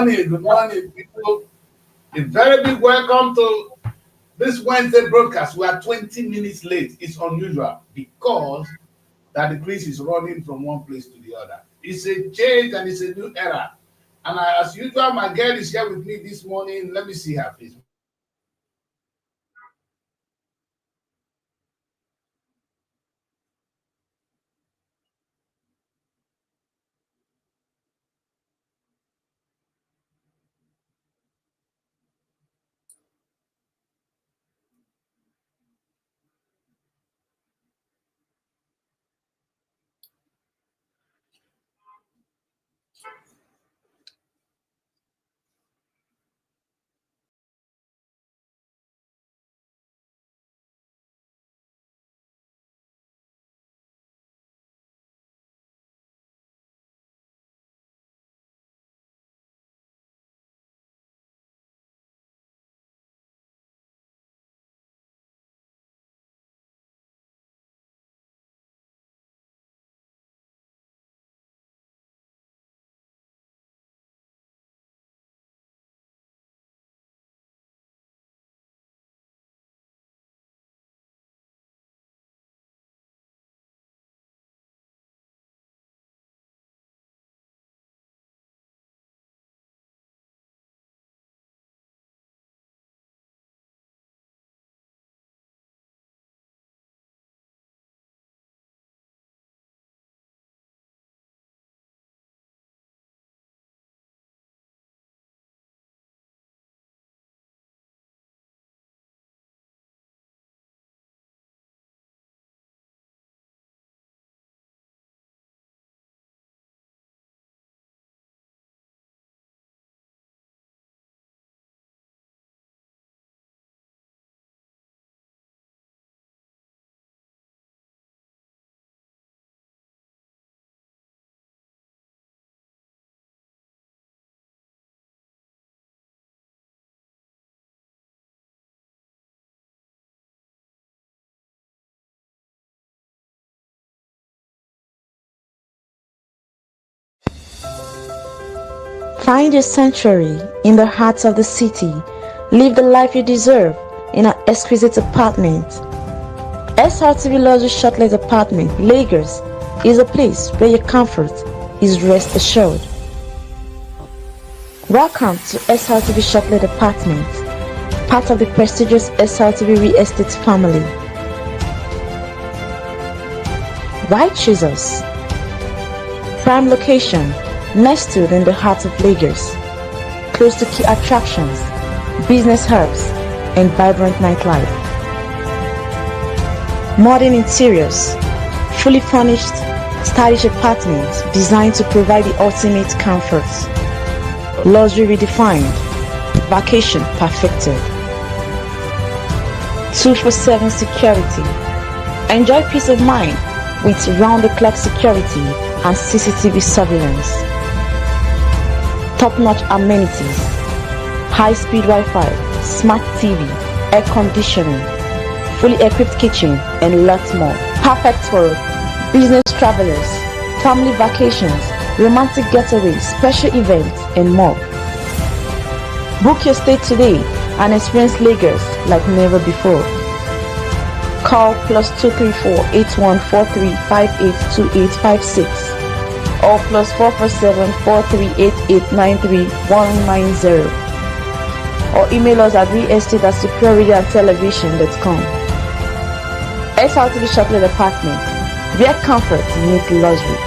good morning, people. A very big welcome to this Wednesday broadcast. We are 20 minutes late. It's unusual because that the Chris is running from one place to the other. It's a change and it's a new era. And as usual, my girl is here with me this morning. Let me see her face. Find your sanctuary in the heart of the city. Live the life you deserve in an exquisite apartment. SRTV Luxury Shortlet Apartment, Lagos, is a place where your comfort is rest assured. Welcome to SRTV Shortlet Apartment, part of the prestigious SRTV Real Estate family. Why choose us? Prime location, nestled in the heart of Lagos, close to key attractions, business hubs, and vibrant nightlife. Modern interiors, fully furnished, stylish apartments designed to provide the ultimate comfort. Luxury redefined, vacation perfected. 24/7 security. Enjoy peace of mind with round-the-clock security and CCTV surveillance. Top-notch amenities, high-speed Wi-Fi, smart TV, air conditioning, fully equipped kitchen, and lots more. Perfect for business travelers, family vacations, romantic getaways, special events, and more. Book your stay today and experience Lagos like never before. Call +234 8143 582856 or +447 4388 93190 or email us at realestate@superiorradiotelevision.com. SRTV Shortlet Apartment, where comfort meets luxury.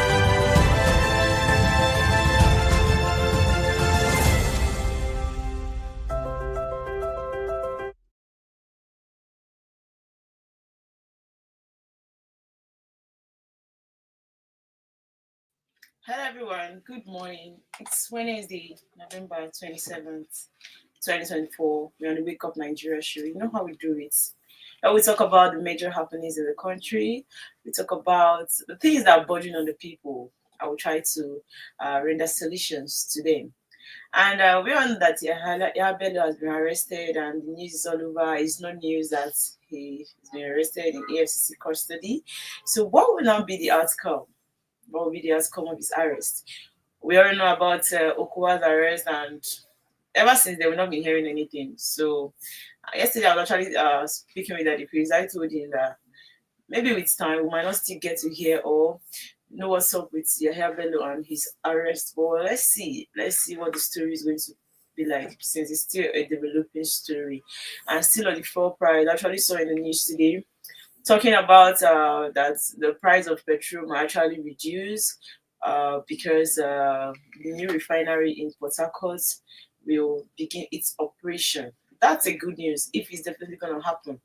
Hello everyone, good morning. It's Wednesday, November 27th, 2024. We're on the Wake Up Nigeria show. You know how we do it. We talk about the major happenings in the country. We talk about the things that are burdening on the people. I will try to render solutions to them. And we're on that Yahbelo has been arrested and the news is all over. It's no news that he has been arrested in EFCC custody. So what will now be the outcome? What will be the outcome of his arrest? We already know about Okuwa's arrest, and ever since then, we've not been hearing anything. So yesterday, I was actually speaking with Daddy Chris. I told him that maybe with time we might not still get to hear or know what's up with Yahya Bello and his arrest. But let's see. Let's see what the story is going to be like, since it's still a developing story. And still on the floor price, I actually saw in the news today talking about that the price of petrol might actually reduce because the new refinery in Port Harcourt will begin its operation. That's a good news if it's definitely going to happen,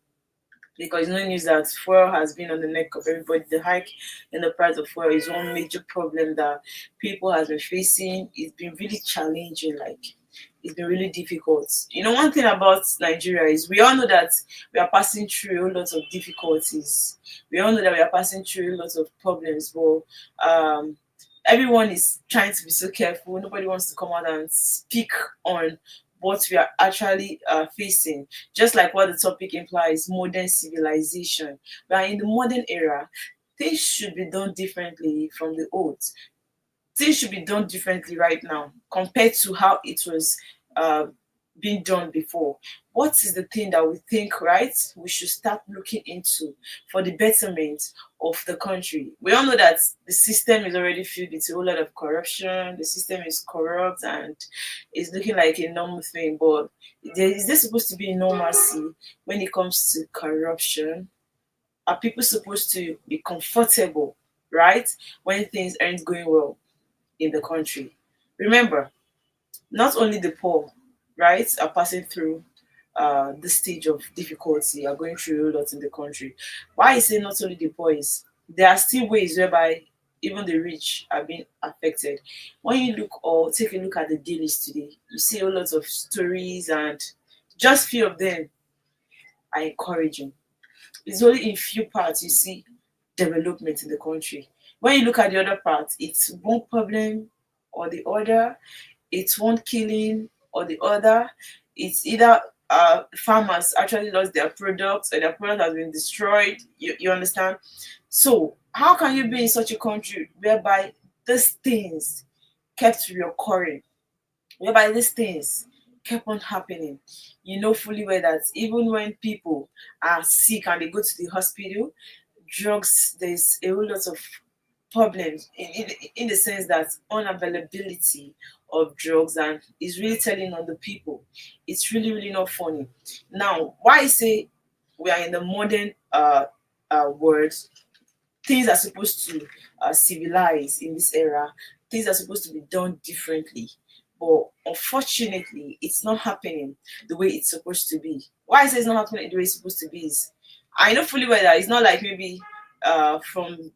because no news that fuel has been on the neck of everybody. The hike in the price of fuel is one major problem that people has been facing. It's been really challenging, like it's been really difficult. You know, one thing about Nigeria is we all know that we are passing through a lot of difficulties. We all know that we are passing through a lot of problems, but everyone is trying to be so careful. Nobody wants to come out and speak on what we are actually facing. Just like what the topic implies, modern civilization. We are in the modern era. Things should be done differently from the old. Things should be done differently right now compared to how it was uh, being done before. What is the thing that we think, right, we should start looking into for the betterment of the country? We all know that the system is already filled with a whole lot of corruption. The system is corrupt and it's looking like a normal thing. But is there supposed to be normalcy when it comes to corruption? Are people supposed to be comfortable, right, when things aren't going well in the country? Remember, not only the poor, right, are passing through this stage of difficulty, are going through a lot in the country. Why I say not only the poor is there are still ways whereby even the rich are being affected. When you look or take a look at the dailies today, you see a lot of stories, and just few of them are encouraging. It's only in few parts you see development in the country. When you look at the other parts, it's one problem or the other, it's one killing or the other. It's either farmers actually lost their products or their product has been destroyed. You understand? So how can you be in such a country whereby these things kept recurring, whereby these things kept on happening? You know fully well that even when people are sick and they go to the hospital, drugs, there's a whole lot of problems in the sense that unavailability of drugs, and is really telling on the people. It's really, really not funny. Now, why I say we are in the modern world, things are supposed to civilize in this era. Things are supposed to be done differently. But unfortunately, it's not happening the way it's supposed to be. Why I say it's not happening the way it's supposed to be is I know fully well that it's not like maybe from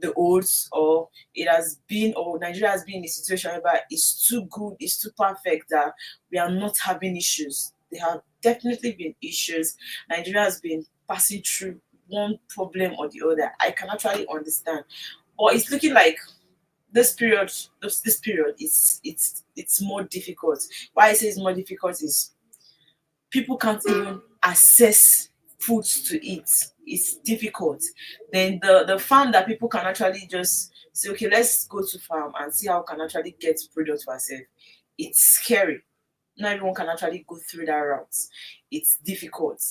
the olds, or it has been, or Nigeria has been in a situation where it's too good, it's too perfect that we are not having issues. There have definitely been issues. Nigeria has been passing through one problem or the other. I can actually understand, but it's looking like this period is it's more difficult. Why I say it's more difficult is people can't even access foods to eat. It's difficult. Then the farm that people can actually just say, okay, let's go to farm and see how we can actually get product for ourselves. It's scary. Not everyone can actually go through that route. It's difficult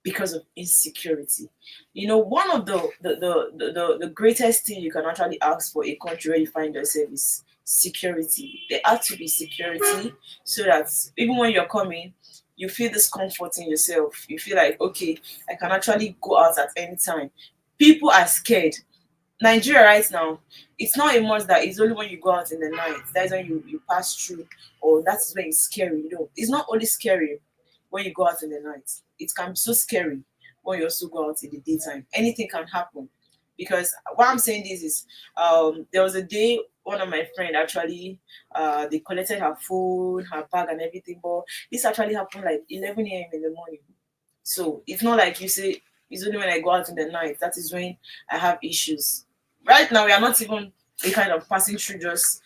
because of insecurity. You know, one of the greatest thing you can actually ask for a country where you find yourself is security. There has to be security so that even when you're coming, you feel this comfort in yourself. You feel like, okay, I can actually go out at any time. People are scared. Nigeria right now, it's not a must that it's only when you go out in the night. That is when you pass through, or that is when it's scary. You know, it's not only scary when you go out in the night. It can be so scary when you also go out in the daytime. Anything can happen. Because why I'm saying this is there was a day one of my friend actually they collected her phone, her bag and everything, but this actually happened like 11 a.m. in the morning. So it's not like you say it's only when I go out in the night that is when I have issues. Right now we are not even a kind of passing through just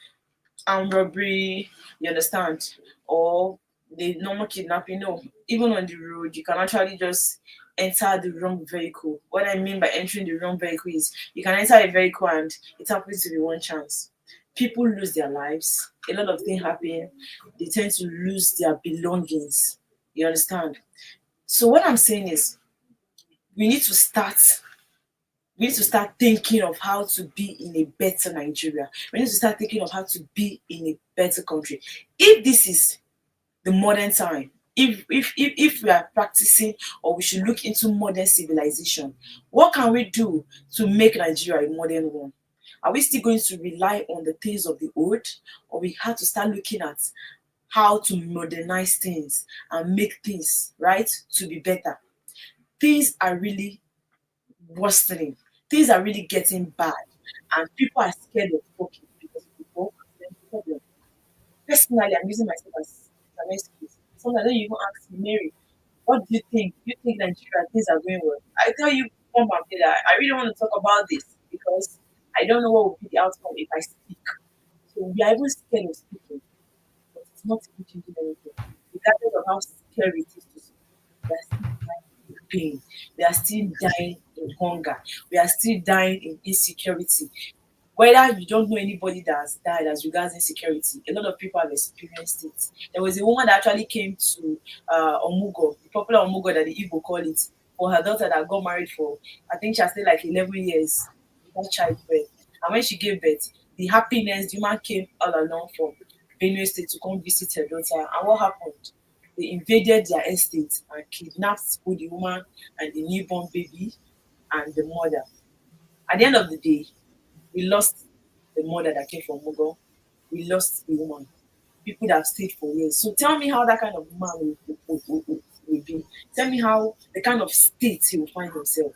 armed robbery, you understand, or the normal kidnapping. No, even on the road, you can actually just enter the wrong vehicle. What I mean by entering the wrong vehicle is you can enter a vehicle and it happens to be one chance. People lose their lives. A lot of things happen. They tend to lose their belongings. You understand? So what I'm saying is, we need to start. We need to start thinking of how to be in a better Nigeria. We need to start thinking of how to be in a better country. If this is the modern time, if we are practicing, or we should look into modern civilization, what can we do to make Nigeria a modern one? Are we still going to rely on the things of the old, or we have to start looking at how to modernize things and make things right to be better? Things are really worsening. Things are really getting bad, and people are scared of talking because of the work and the problem. Personally, I'm using myself as an excuse. Sometimes when you even ask me, Mary, what do you think? Do you think Nigeria things are going well? I tell you, come and be like, I really want to talk about this because I don't know what will be the outcome if I speak. So we are even scared of speaking, but it's not even changing anything. Regardless of how scary it is to speak, we are still dying in pain. We are still dying in hunger. We are still dying in insecurity. Whether you don't know anybody that has died as regards insecurity, a lot of people have experienced it. There was a woman that actually came to Omugo, the popular Omugo that the Igbo call it, for her daughter that got married for, I think she has stayed like 11 years without childbirth. And when she gave birth, the happiness, the man came all along from Benue State to come visit her daughter. And what happened? They invaded their estate and kidnapped both the woman and the newborn baby and the mother. At the end of the day, we lost the mother that came from Mugo. We lost the woman. People that have stayed for years. So tell me how that kind of man will be. Tell me how the kind of state he will find himself.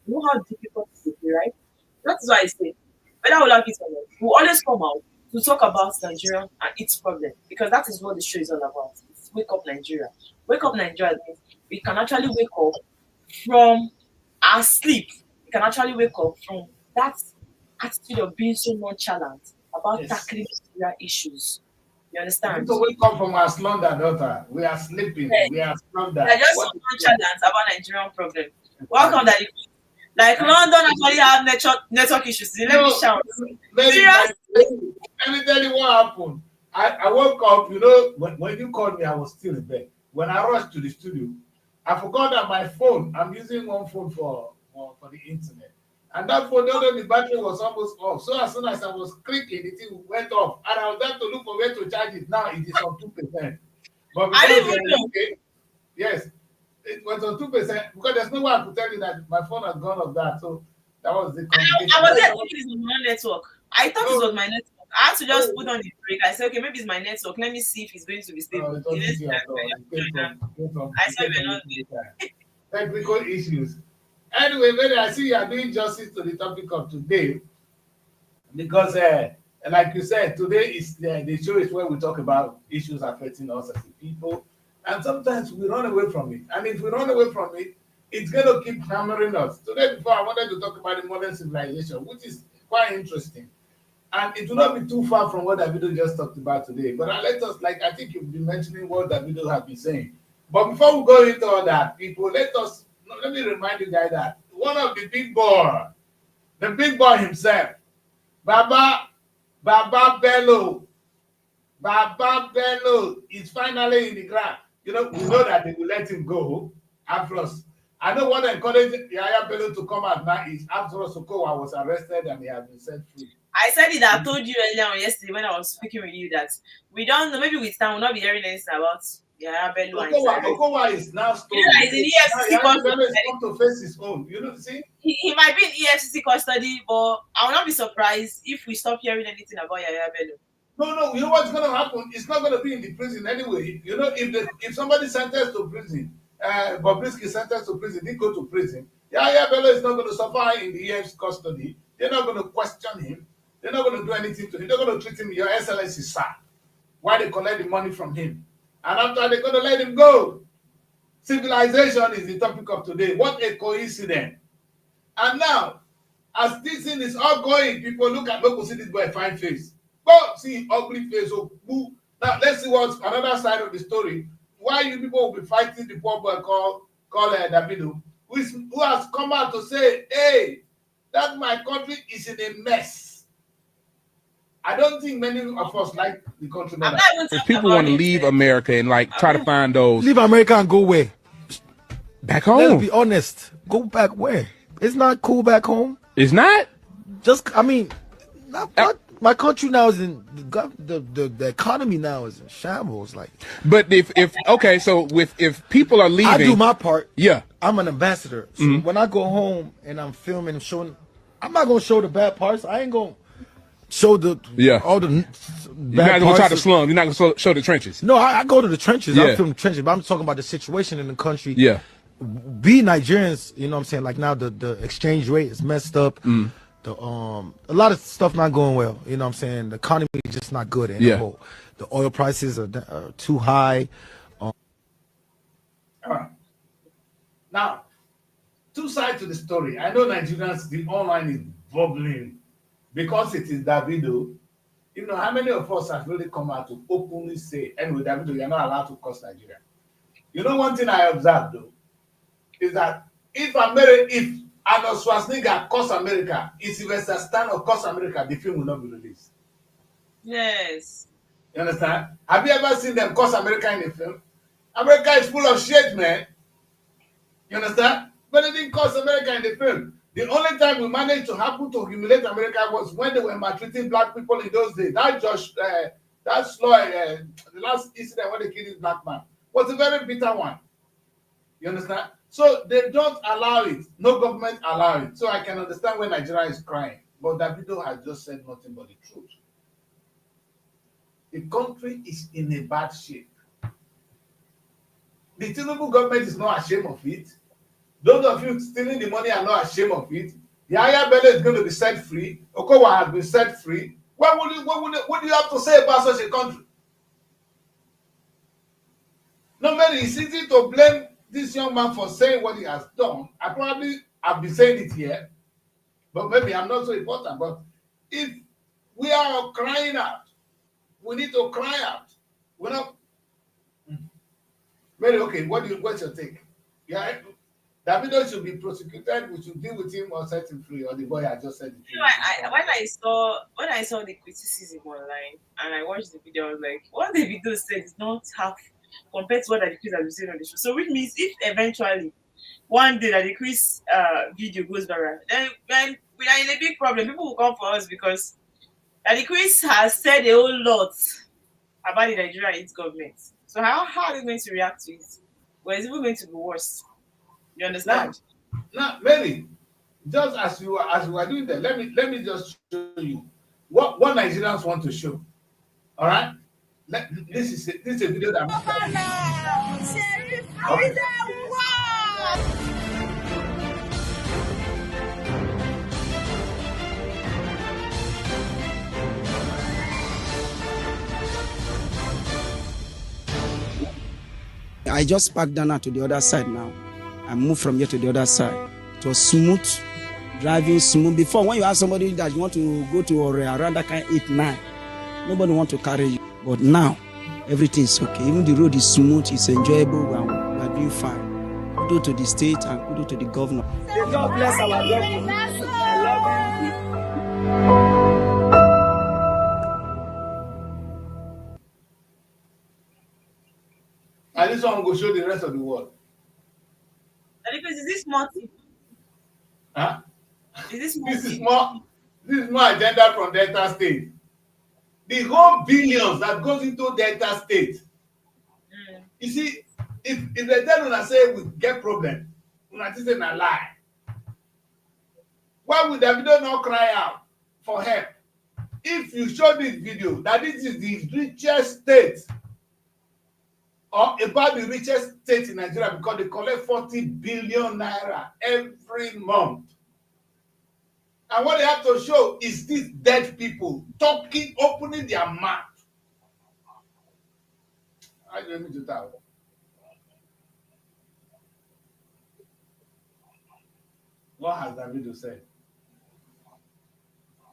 You know how difficult it will be, right? That is why I say, whether we like it or not, we'll always come out to talk about Nigeria and its problem, because that is what the show is all about. It's Wake Up Nigeria. Wake Up Nigeria means we can actually wake up from our sleep. We can actually wake up from that attitude of being so nonchalant about Yes. tackling Nigeria issues. You We need understand? to wake up from our slumber, daughter. We are sleeping. Yes. We are They slumber. are just so What is it? nonchalant about Nigerian problem. Welcome Exactly. that like London actually have network issues. Let me No, shout. Mary, Serious? let me tell you what happened. I woke up, when you called me, I was still in bed. When I rushed to the studio, I forgot that my phone, I'm using one phone for the internet. And that phone, the battery was almost off. So as soon as I was clicking, the thing went off. And I was there to look for where to charge it. Now it is on 2%. But I because didn't we are even in know. UK, yes, it was on 2%. Because there's no way I could tell you that my phone has gone off that. So that was the I communication. was there thinking it's my network. I thought it No, was my network. I had to just put no, on the break. I said, okay, maybe it's my network. Let me see if it's going to be stable. it The wasn't next you thing at all. It came from I it said came we're from not UK time. Technical issues. Anyway, Mary, I see you are doing justice to the topic of today because, like you said, today is the show is where we talk about issues affecting us as a people, and sometimes we run away from it. And if we run away from it, it's going to keep hammering us. Today, before I wanted to talk about the modern civilization, which is quite interesting. And it will not be too far from what Davido just talked about today. But let us, like I think you've been mentioning what Davido has been saying. But before we go into all that, people, let me remind you guys that one of the big boy himself, Baba, Baba Bello, Baba Bello is finally in the ground. We know that they will let him go after us. I know what encouraged Yaya Bello to come out now is after Sokowa was arrested and he has been set free. I said it. I told you earlier on yesterday when I was speaking with you that we don't know. Maybe with time we'll not be hearing anything about Bello and his arrest. Okowa is now You know that stolen. he's in Now EFCC Yaya custody. Bello is come to face his own. See? He might be in EFCC custody, but I will not be surprised if we stop hearing anything about Yaya Bello. No. You know what's going to happen? It's not going to be in the prison anyway. If somebody sentenced to prison, Bobrisky sentenced to prison, he go to prison. Yaya Bello is not going to suffer in the EF's custody. They're not going to question him. They're not going to do anything to him. They're going to treat him, Your Excellency, sir, while they collect the money from him. And after they're going to let him go. Civilization is the topic of today. What a coincidence. And now, as this thing is all going, people look at look see this boy fine face. Go see ugly face. So now let's see what's another side of the story. Why you people will be fighting the poor boy called Davido, who has come out to say, hey, that my country is in a mess. I don't think many of us like the country more I'm than not even If talking people about want to it, leave eh. America and like try to find those Leave America and go where? back Let's home, be honest. Go back where? It's not cool back home. it's not. Just, I mean, not what? My country now is in the economy now is in shambles. Like, But if okay, so if people are leaving, I do my part. Yeah. I'm an ambassador. So when I go home and I'm filming and showing, I'm not gonna show the bad parts. I ain't gonna show all the You're bad not gonna try parts to of- slum. You're not gonna show the trenches. No, I go to the trenches. Yeah. I film the trenches, but I'm talking about the situation in the country. Yeah. Be Nigerians, you know what I'm saying? Like now the exchange rate is messed up. The a lot of stuff not going well. You know what I'm saying? The economy is just not good Yeah. anymore. The oil prices are too high. All right. Now, two sides to the story. I know Nigerians, the online is bubbling because it is Davido. You know, how many of us have really come out to openly say, anyway, Davido, you're not allowed to curse Nigeria. You know, one thing I observed though, is that if Arnold Schwarzenegger curse America, if Sylvester Stallone curse America, the film will not be released. Yes. You understand? Have you ever seen them curse America in a film? America is full of shit, man. You understand? But they didn't curse America in the film. The only time we managed to happen to humiliate America was when they were maltreating black people in those days. That the last incident when they killed this black man was a very bitter one. You understand? So they don't allow it. No government allow it. So I can understand when Nigeria is crying. But Davido has just said nothing but the truth. The country is in a bad shape. The Tinubu government is not ashamed of it. Those of you stealing the money are not ashamed of it. The higher belly is going to be set free. Okowa has been set free. What do you have to say about such a country? Normally, it's easy to blame this young man for saying what he has done. I probably have been saying it here, but maybe I'm not so important. But if we are crying out, we need to cry out. We're not. Very okay. What's your take? Yeah, Davido should be prosecuted. We should deal with him or set him free, or the boy I just said. You know, when I saw the criticism online and I watched the video, I was like, what the video said is not half compared to what the Chris has been saying on the show. So which means if eventually one day that the Chris video goes viral, then we are in a big problem. People will come for us because the Chris has said a whole lot about the Nigerian its government. So how are they going to react to it? Well, it's even going to be worse. You understand? Now, Mary, just as you are doing that, let me just show you what Nigerians want to show. All right, this is a video that. Okay. I just parked down to the other side now. I moved from here to the other side. It was smooth, driving smooth. Before, when you ask somebody that you want to go to or around that kind of 8, 9, nobody want to carry you. But now, everything is okay. Even the road is smooth, it's enjoyable, we are doing fine. Kudos to the state and kudos to the governor. God bless our government. I love you. And this one will show the rest of the world. And because is this multi? Huh? Is this This is more agenda from Delta State. The whole billions that goes into Delta State. You see, if they tell una say we get problem, una think say na lie. Why would Davido not cry out for help? If you show this video that this is the richest state or about the richest state in Nigeria because they collect 40 billion naira every month. And what they have to show is these dead people talking, opening their mouth. How do you want me to tell? What has Davido said?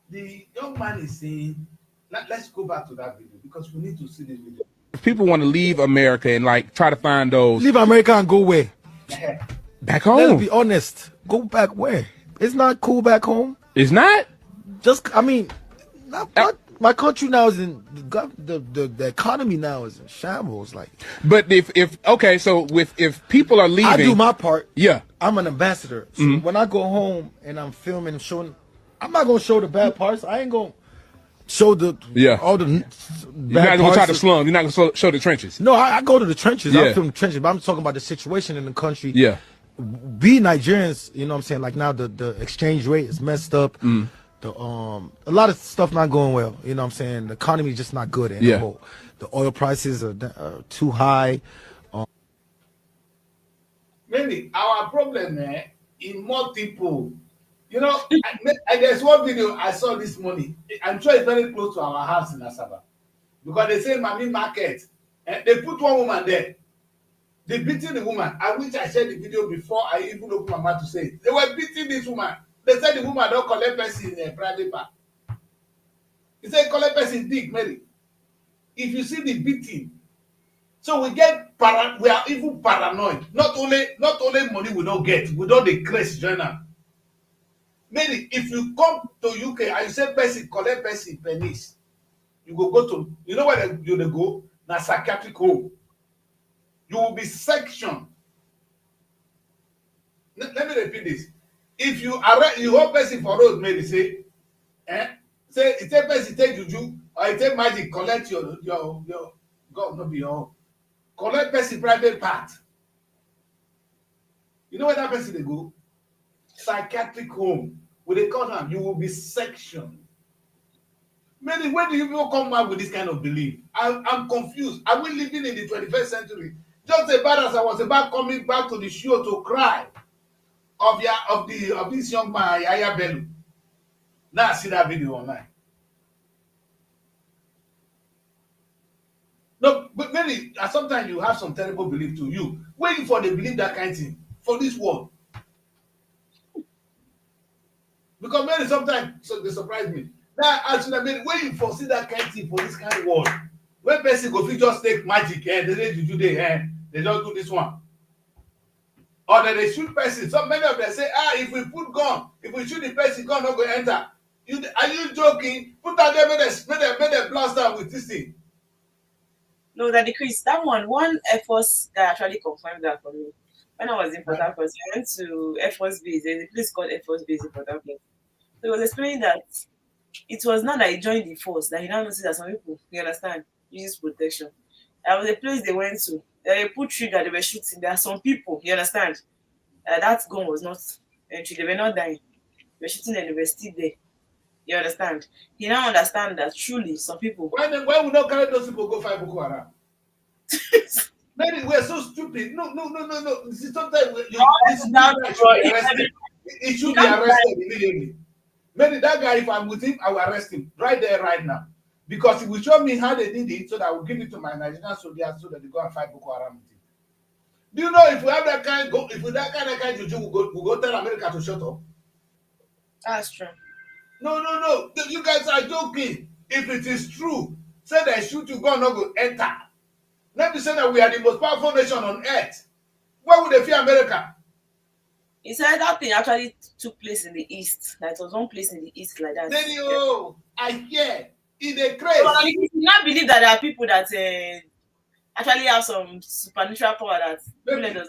The young man is saying, let's go back to that video because we need to see this video. If people want to leave America and like try to find those Leave America and go where? back home, Let's be honest. Go back where? It's not cool back home. it's not. Just, I mean, not what? My country now is in the economy now is in shambles. Like, But if okay, so if people are leaving, I do my part. Yeah. I'm an ambassador. So when I go home and I'm filming and showing, I'm not gonna show the bad parts. I ain't gonna show all the You're bad not gonna try parts. to slum. You're not gonna show the trenches. No, I go to the trenches. Yeah. I film the trenches, but I'm talking about the situation in the country. Yeah. We Nigerians, you know what I'm saying? Like now the exchange rate is messed up. The a lot of stuff not going well. You know what I'm saying? The economy is just not good anymore. The oil prices are too high. Maybe our problem in more people. You know, there's one video I saw this morning. I'm sure it's very close to our house in Asaba. Because they say Mami Market. They put one woman there. They beating the woman. I wish I shared the video before I even opened my mouth to say it. They were beating this woman. They said the woman don't collect person in a private part. He said collect person dick, Mary. If you see the beating, so we are even paranoid. Not only money we don't get, we don't decrease journal. Mary, if you come to UK and you say person collect person pennies, you go to, you know where you go? Na psychiatric home. You will be sectioned. Let me repeat this. If you arrest, you hold person for road, maybe say it take person take juju or it take magic collect your God no be your own. Collect person private part. You know where that person dey go? Psychiatric home. When they call am, you will be sectioned. Maybe when do you people come out with this kind of belief? I'm confused. Are we living in the 21st century? Just about as I was about coming back to the show to cry of this young man Yaya Bello. Now I see that video online. No, but maybe sometimes you have some terrible belief to you. Waiting for they believe that kind of thing for this world. Because maybe sometimes they surprise me. Now I should have been waiting for see that kind of thing for this kind of world. When person go fit just take magic they say juju they just do this one. Or that they shoot person. So many of them say, if we put gun, if we shoot the person, gun not going to enter. Are you joking? Put that there, made them blast out with this thing. No, that decrease. That one Air Force guy actually confirmed that for me. When I was in Port Harcourt, I went to Air Force Base. There's a place called Air Force Base in Port Harcourt. So he was explaining that it was not that he joined the force, that he now noticed that some people, you understand, use protection. There was a place they went to. They put trigger, they were shooting. There are some people, you understand, that gun was not entry. They were not dying. They were shooting and they were still there. You understand? He now understand that truly some people. Why we not carry those people go fight Boko Haram? Maybe we're so stupid. No. See, sometimes he should be arrested immediately. Maybe that guy, if I'm with him, I will arrest him right there, right now. Because he will show me how they did it, so that I will give it to my Nigerian soldiers so that they go and fight Boko Haram with him. Do you know if we have that kind of juju, we'll go tell America to shut up? That's true. No. You guys are joking. If it is true, say they shoot you, God not go enter. Let me say that we are the most powerful nation on earth. Why would they fear America? He said that thing actually took place in the east. That was one place in the east like that. Then I hear in the craze. Well, you not believe that there are people that actually have some supernatural power that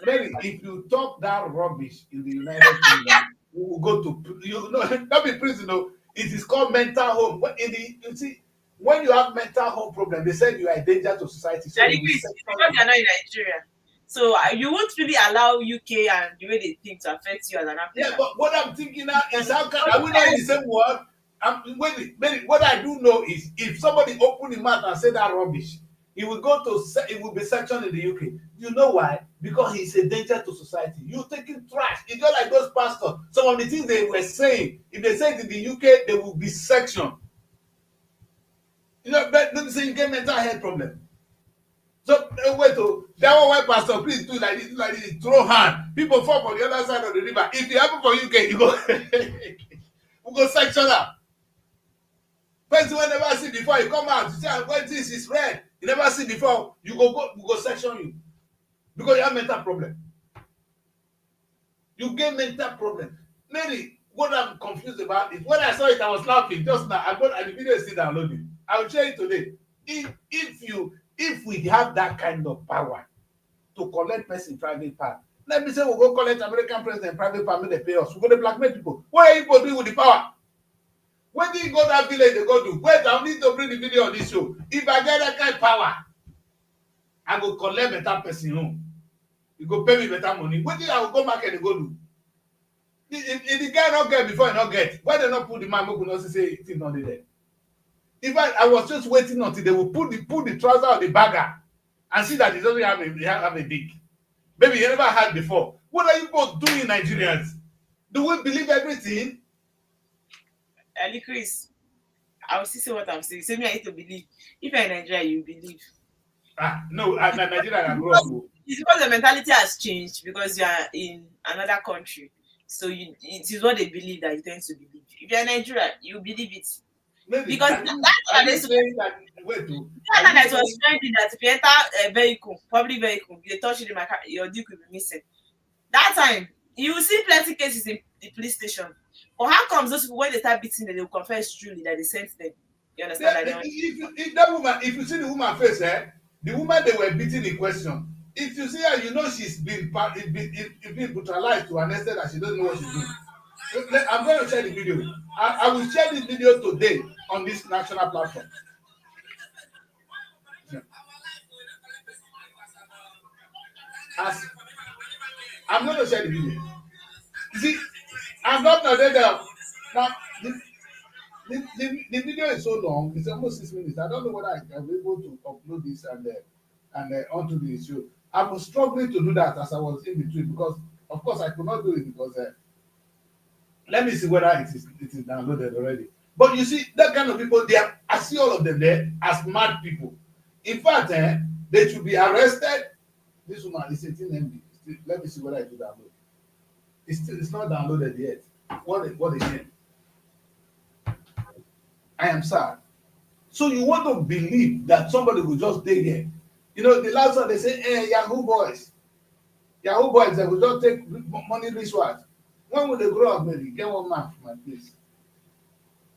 Maybe if you talk that rubbish in the United Kingdom, we will go to not be prison. No, it is called mental home. When you have mental home problem, they said you are a danger to society. So because you're not in Nigeria. So you won't really allow UK and the way they think to affect you as an African. Yeah, but what I'm thinking now is how can are we not in the same world? What I do know is if somebody open his mouth and say that rubbish, he will be sectioned in the UK. You know why? Because he's a danger to society. You taking trash. It's just like those pastors. Some of the things they were saying, if they say it in the UK, they will be sectioned. You know, don't say you get mental health problem. So wait, that one white pastor, please do like this, throw hand. People fall from the other side of the river. If it happen for UK, you go, we go section up. Person we never see before, you come out, you say, when this is red, you never see before, we go section you because you have mental problem. You get mental problem. Maybe what I'm confused about is when I saw it, I was laughing just now. I got the video is still downloading. I will share it today. If we have that kind of power to collect person private part, let me say we go collect American president private part, make they pay us. We go to blackmail people. What are you people doing with the power? When do you go that village, they go do? Wait, I need to bring the video on this show. If I get that kind of power, I go collect better person home. You go pay me better money. What do I will go market and go do? If the guy not get before he not get, why they not put the man? Make not say it's not there. In fact, I was just waiting until they will put the trouser of the bagger and see that he doesn't have a dick. Maybe he never had before. What are you both doing, Nigerians? Do we believe everything? Ali Chris, I will still say what I'm saying. Say me, I need to believe. If you're in Nigeria, you believe. No, Nigeria can grow up. It's because the mentality has changed because you are in another country. So it is what they believe that you tend to believe. If you're in Nigeria, you believe it. Maybe because that's what they saying that wait to. That it was trending that if you enter a vehicle, public vehicle, you touch it in my car, your dick will be missing. That time, you will see plenty cases in the police station. But how comes those people, when they start beating them, they will confess truly that they sent them? You understand? Yeah, if that woman, if you see the woman face, the woman they were beating in question, if you see her, you know she's been brutalized to an extent that she doesn't know what she's doing. I'm going to share the video. I will share this video today on this national platform. I'm going to share the video. You see, I'm not there. Now, the video is so long. It's almost 6 minutes. I don't know whether I'm able to upload this and onto the show. I was struggling to do that as I was in between because, of course, I could not do it because let me see whether it is downloaded already. But you see, that kind of people, I see all of them there as mad people. In fact, they should be arrested. This woman is 18 MB. Let me see whether it will download. It's not downloaded yet. What again? I am sad. So you want to believe that somebody will just stay here? You know, the last one they say, Yahoo boys, they will just take money rituals. When will they grow up, maybe get one man from my place?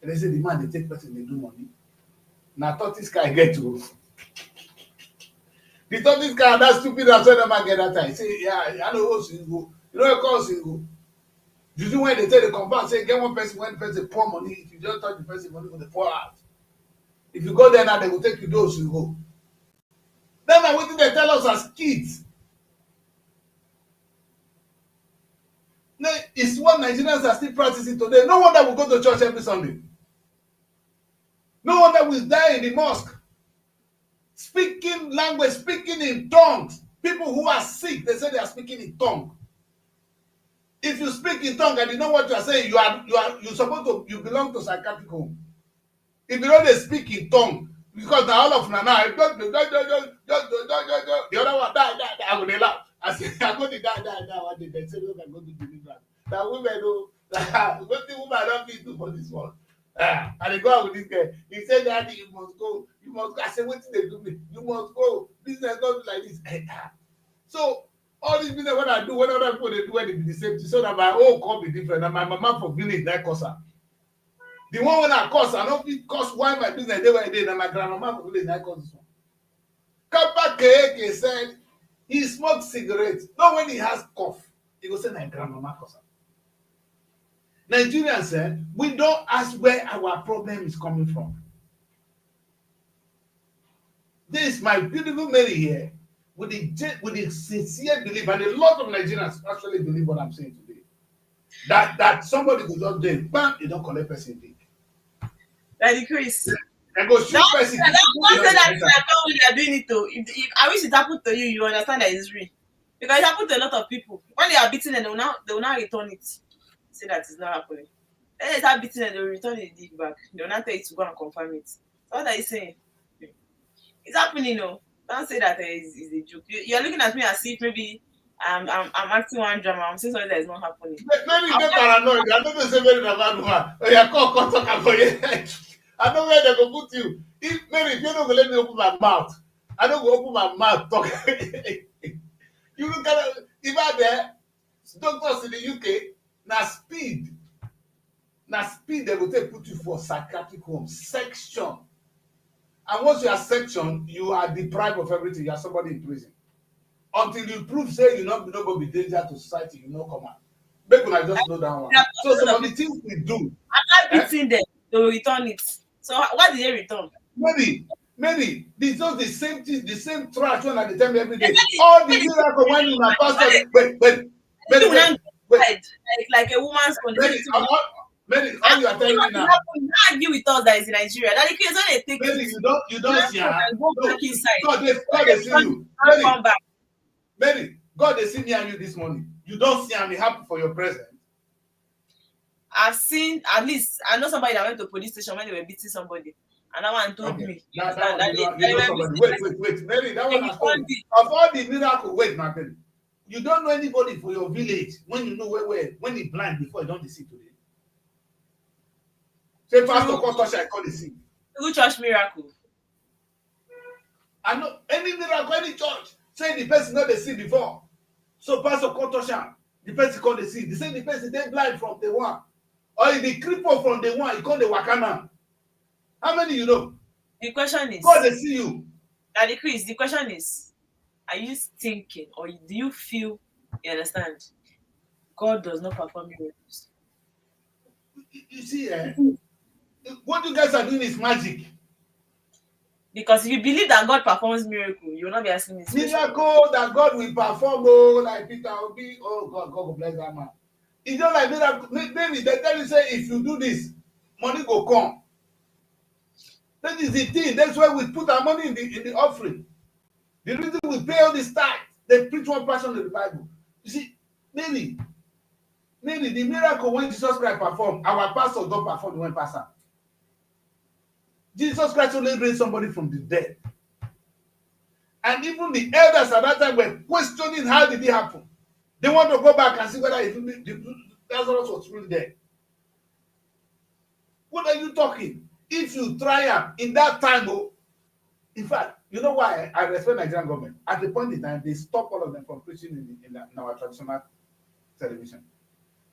And they say the man they take person they do money. Now tortoise guy get to the tortoise guy that stupid and said the man get that time. Say, yeah, I know who you go. You know what cause you go. You see when they tell the compound, say get one person when the person pour money, if you just touch the person money when they pour out. If you go there now, they will take you those you go. Then what did they tell us as kids? No, it's what Nigerians are still practicing today. No wonder we go to church every Sunday. No wonder we die in the mosque. Speaking language, speaking in tongues. People who are sick, they say they are speaking in tongue. If you speak in tongue and you know what you are saying, you're supposed to, you belong to psychiatric home. If you don't speak in tongue, because now all of now, the other one die, I will laugh. I say, I'm going to die one day. They say, look, I'm going to deliver. That women know, what the woman don't need to do for this one. And they go out with this guy. He said, Daddy, you must go. You must go. I said, what did they do me? You must go. Business don't be like this. So, all this business, what I do, what other people they do, when they be the same thing, so that my own can be different. And my mama for village, that cause her. The one when I cause, I don't feel cause why my business they were there, and my grandmama for village, that cause this one. Kappa Keke said he smoked cigarettes. Not when he has cough. He go say, my grandmama cause her. Nigerians said, we don't ask where our problem is coming from. This is my beautiful Mary here with the sincere belief, and a lot of Nigerians actually believe what I'm saying today. That somebody could just do it, bam, they don't collect person big. Daddy Chris. And go shoot person. Don't say that they are doing it to. If I wish it happened to you, you understand that it's real. Because it happened to a lot of people. When they are beaten, they will now return it. Say that it's not happening. Then they start beating and they will return the dick back. They will not tell you to go and confirm it. So what are you saying? It's happening, no. Don't say that is a joke. You're looking at me as if maybe I'm acting one drama. I'm saying something that is not happening. Maybe you get paranoid. I don't know say very bad woman. Oh, yeah, come talk about it. I know where they go put you. If you don't let me open my mouth, I don't go open my mouth talk. You look at if I there, doctors in the UK, now speed they will take put you for psychiatric home section. And once you are sectioned, you are deprived of everything. You are somebody in prison. Until you prove, say, you not go be danger to society, you know, come on. Make una just know that one. There are So a some lot of of the people things we do, after eh? beating them, they will return it. So why did they return? Maybe it's just the same thing, the same trash one at the time every They day. said All the it, miracle when you are pastor, the will not wait, decide like a woman's phone. They said Mary, the thing will not. all And you are you telling know me what will now, happen? You not argue with us that is in Nigeria. That the case when they take Mary, it, you you don't see not her. and go No, back inside. When God they they see return, you, you not come back. God they see me and you this morning. You don't see I'm happy for your presence. I've seen at least I know somebody that went to police station when they were beating somebody, and that one told Okay, me. You that understand one that you they know were somebody. beating Wait, Mary, that they one I told returned you. it. Of all the miracle, wait, my baby. You don't know anybody for your village when you know where when he blind before he don't see today. Say pastor True, call touch I call the see. true church miracle. I know any miracle, any church, say the person not they see before. So pastor call touch am, the person call the see. The same the person they blind from the one. Or if the cripple from the one, he call the wakana. How many you know? The question God is, they see you. now the Chris, the question is, are you thinking or do you feel? You understand? God does not perform miracles. You see, what you guys are doing is magic. Because if you believe that God performs miracle, you will not be asking this question. Miracle that God will perform, oh, like Peter will be, oh God will bless that man. It's just like miracle. Maybe they tell you say if you do this, money go come. That is the thing. That's why we put our money in the offering. The reason we pay all this tithe, they preach one person in the Bible. You see, maybe the miracle when Jesus Christ performed, our pastor don't perform the one pastor. Jesus Christ only raised somebody from the dead. And even the elders at that time were questioning how did it happen. They want to go back and see whether Lazarus was really there. What are you talking? If you try in that time, oh, in fact, you know why I respect Nigerian government? At the point in time, they stop all of them from preaching in our traditional television.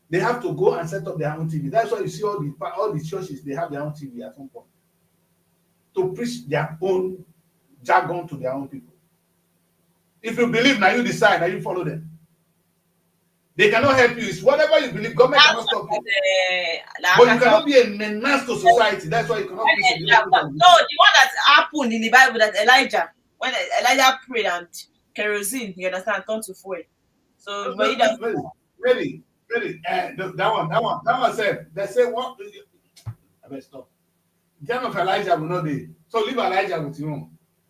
They have to go and set up their own TV. That's why you see all the churches, they have their own TV at some point to preach their own jargon to their own people. If you believe, now you decide, now you follow them. They cannot help you. It's whatever you believe, government cannot stop you. But you cannot be a menace to society. That's why you cannot preach in the No, the one that happened in the Bible that Elijah, when Elijah prayed and kerosene, you understand, turned to fuel. So, but he does. Really, that one said, they say what? I better stop. The time of Elijah will not be. So leave Elijah with you.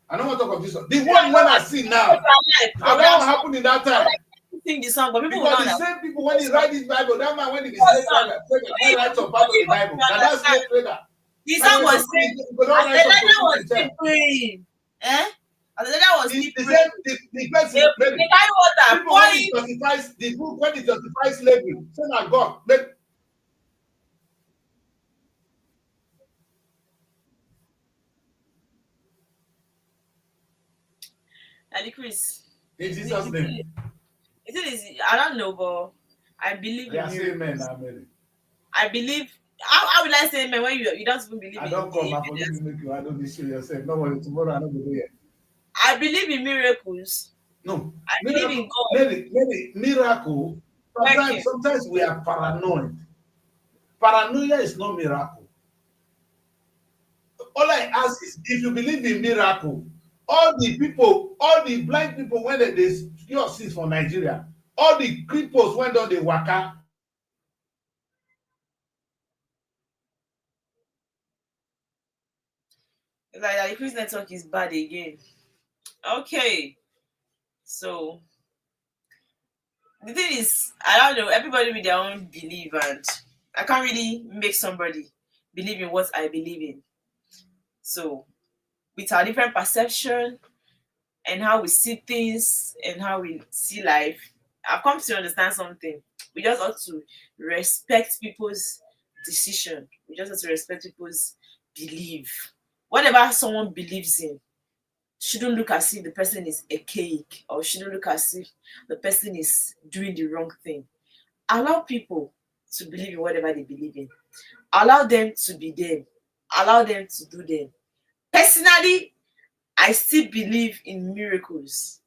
I don't want to talk of this one. The one when I see now, how that one happened in that time. Sing the song, but people will Because not. the same people when he write this Bible, that man when he be slave trader, he write some part of the Bible. Now that's slave trader. The song was saying, as Elijah was still praying, as Elijah was still praying, the person, they carry water, people when he justifies the book when he justifies slavery, say na God make. Ali Chris. In Jesus' name. It is, I don't know, but I believe in say amen, amen. I believe. How will I say amen when you don't even believe I in don't come. I evidence? forget to make you. I don't be sure yourself. No worry. Tomorrow I don't be there. I believe in miracles. No. I believe in God. Maybe miracle. Sometimes we are paranoid. Paranoia is not miracle. All I ask is if you believe in miracle, all the blind people when they cure sins for Nigeria, all the cripples when they waka. It's like the Chris network is bad again. Okay. So the thing is, I don't know, everybody with their own belief, and I can't really make somebody believe in what I believe in. So with our different perception and how we see things and how we see life, I've come to understand something. We just ought to respect people's decision. We just have to respect people's belief. Whatever someone believes in shouldn't look as if the person is archaic or shouldn't look as if the person is doing the wrong thing. Allow people to believe in whatever they believe in. Allow them to be them. Allow them to do them. Personally, I still believe in miracles.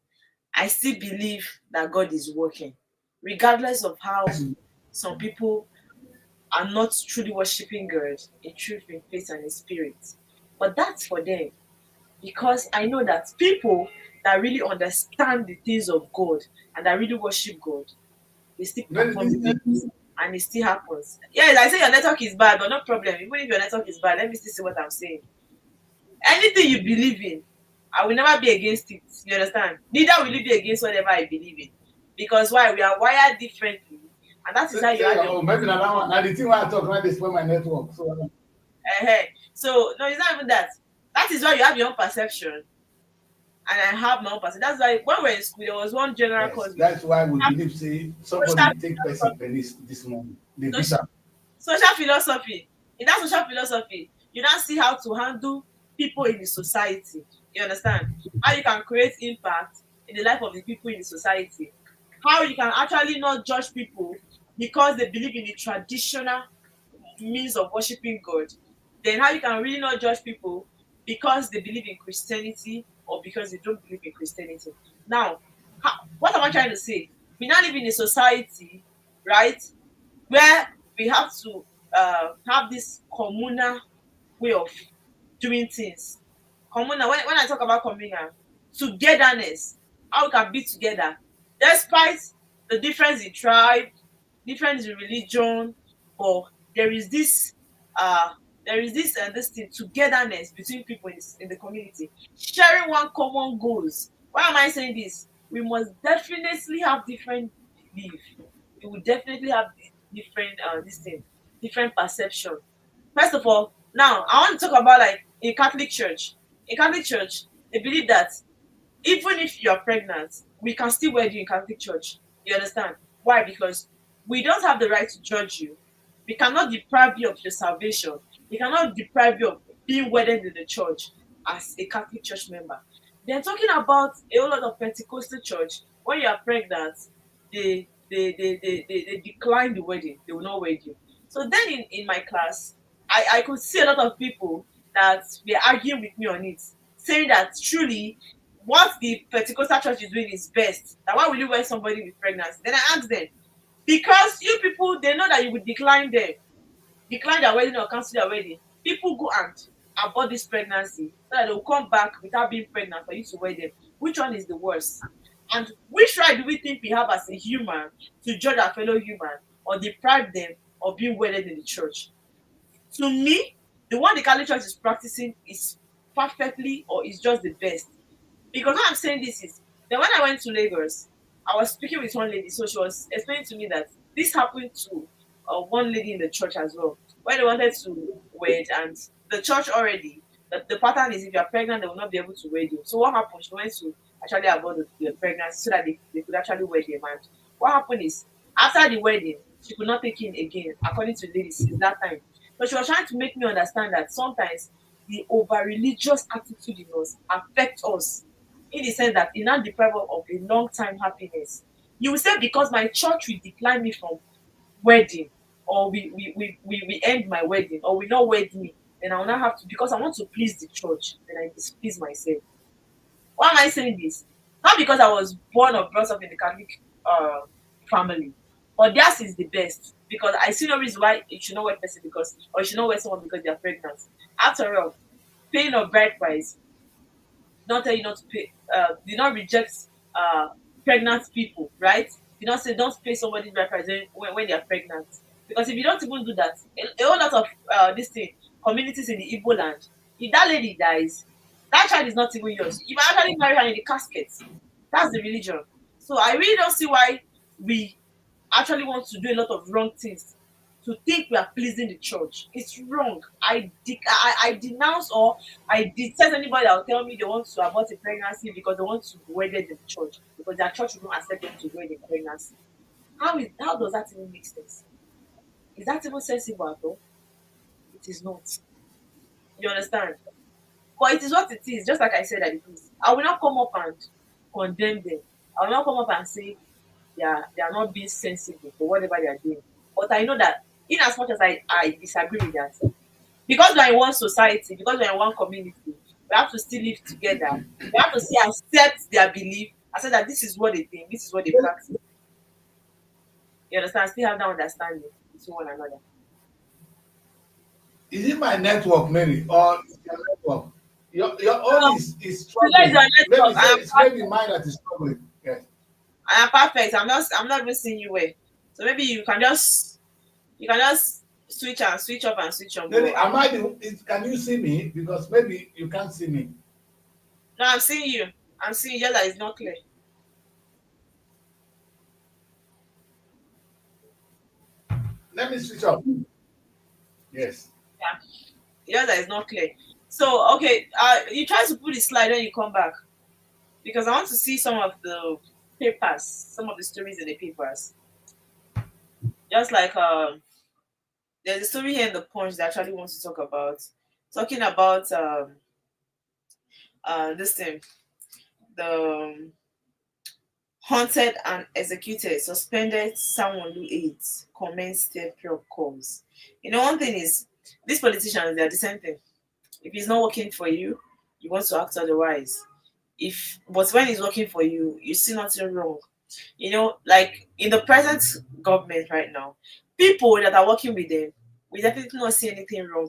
I still believe that God is working, regardless of how some people are not truly worshiping God in truth, in faith, and in spirit. But that's for them, because I know that people that really understand the things of God and that really worship God, they still Let perform this thing. miracles and it still happens. Yes, I say your network is bad, but no problem. Even if your network is bad, let me still see what I'm saying. Anything you believe in, I will never be against it. You understand? Neither will you be against whatever I believe in. Because why? We are wired differently. And that is how you Say, have your oh, maybe now that one. Now the thing where I talk, now they spoil my network. So so no, it's not even that. That is why you have your own perception and I have my own perception. That's why when we were in school, there was one general yes, course we that's why we have believe say social somebody take person this morning. They beat social, am. social philosophy. In that social philosophy, you now see how to handle people in the society. You understand? How you can create impact in the life of the people in the society. How you can actually not judge people because they believe in the traditional means of worshiping God. Then how you can really not judge people because they believe in Christianity or because they don't believe in Christianity. Now, what am I trying to say? We now live in a society, right, where we have to have this communal way of doing things. Communal, when I talk about communal, togetherness, how we can be together, despite the difference in tribe, difference in religion, but there is this uh this thing togetherness between people in the community, sharing one common goals. Why am I saying this? We must definitely have different belief. We will definitely have different this thing, different perception. First of all, now I want to talk about like in Catholic Church. In Catholic Church, they believe that even if you are pregnant, we can still wed you in Catholic Church. You understand? Why? Because we don't have the right to judge you. We cannot deprive you of your salvation. We cannot deprive you of being wedded in the church as a Catholic Church member. They're talking about a whole lot of Pentecostal church. When you are pregnant, they decline the wedding. They will not wed you. So then in my class, I could see a lot of people that were arguing with me on it, saying that truly what the Pentecostal church is doing is best. That why will you wed somebody with pregnancy? Then I asked them, because you people they know that you would decline them, decline their wedding or cancel their wedding. People go and abort this pregnancy so that they will come back without being pregnant for you to wed them. Which one is the worst? And which right do we think we have as a human to judge our fellow human or deprive them of being wedded in the church? To me, the one the Catholic Church is practicing is perfectly or is just the best. Because why I'm saying this is that when I went to Lagos, I was speaking with one lady, so she was explaining to me that this happened to one lady in the church as well. When they wanted to wed, and the church already, the pattern is if you're pregnant, they will not be able to wed you. So what happened? She went to actually abort the pregnancy so that they could actually wed the man. What happened is after the wedding, she could not take him again, according to the lady since that time. So she was trying to make me understand that sometimes the over religious attitude in us affects us in the sense that it now deprive us of a long time happiness. You will say because my church will decline me from wedding, or we end my wedding, or will not wed me, then I will not have to because I want to please the church, then I displease myself. Why am I saying this? Not because I was born or brought up in the Catholic family, but theirs is the best because I see no reason why it should not wed person because or it should not wed someone because they are pregnant. After all, paying of bride price not tell you not to pay, did not reject uh, pregnant people, right? Did not say don't pay somebody's bride price when they are pregnant. Because if you don't even do that, a whole lot of this thing, communities in the Igbo land, if that lady dies, that child is not even yours. You might actually marry her in the casket. That's the religion. So I really don't see why we actually want to do a lot of wrong things to think we are pleasing the church. It's wrong. I denounce or I detest anybody that will tell me they want to abort a pregnancy because they want to be wedded in the church because their church will not accept them to wed a pregnancy. How does that even make sense? Is that even sensible at all? It is not. You understand? But it is what it is. Just like I said at the beginning, I will not come up and condemn them. I will not come up and say they are not being sensible for whatever they are doing. But I know that in as much as I disagree with that, because we are in one society, because we are in one community, We have to still live together. We have to still accept their belief. I said that this is what they think, this is what they practice. You understand? Still have that understanding between one another. Is it my network, maybe, or is your network? Your own No, is today is your struggling. Maybe network. say it's maybe mine that is struggling. Yes. I am perfect. I'm not even seeing you well. So maybe you can just switch off and switch on. Then But am I the? Can you see me? Because maybe you can't see me. no, I'm seeing you. I'm seeing you, just that it's not clear. Let me switch off. Yes. Yeah. Just that it's not clear. So okay, you try to put the slide when you come back because I want to see some of the papers, some of the stories in the papers. Just like there's a story here in the Punch that I actually want to talk about. Talking about this thing, the haunted and executed, suspended Sanwo-Olu aides, commence terror calls. One thing is, these politicians, they are the same thing. If it's not working for you, you want to act otherwise. But when it's working for you, you see nothing wrong. Like in the present government right now, people that are working with them, we definitely not see anything wrong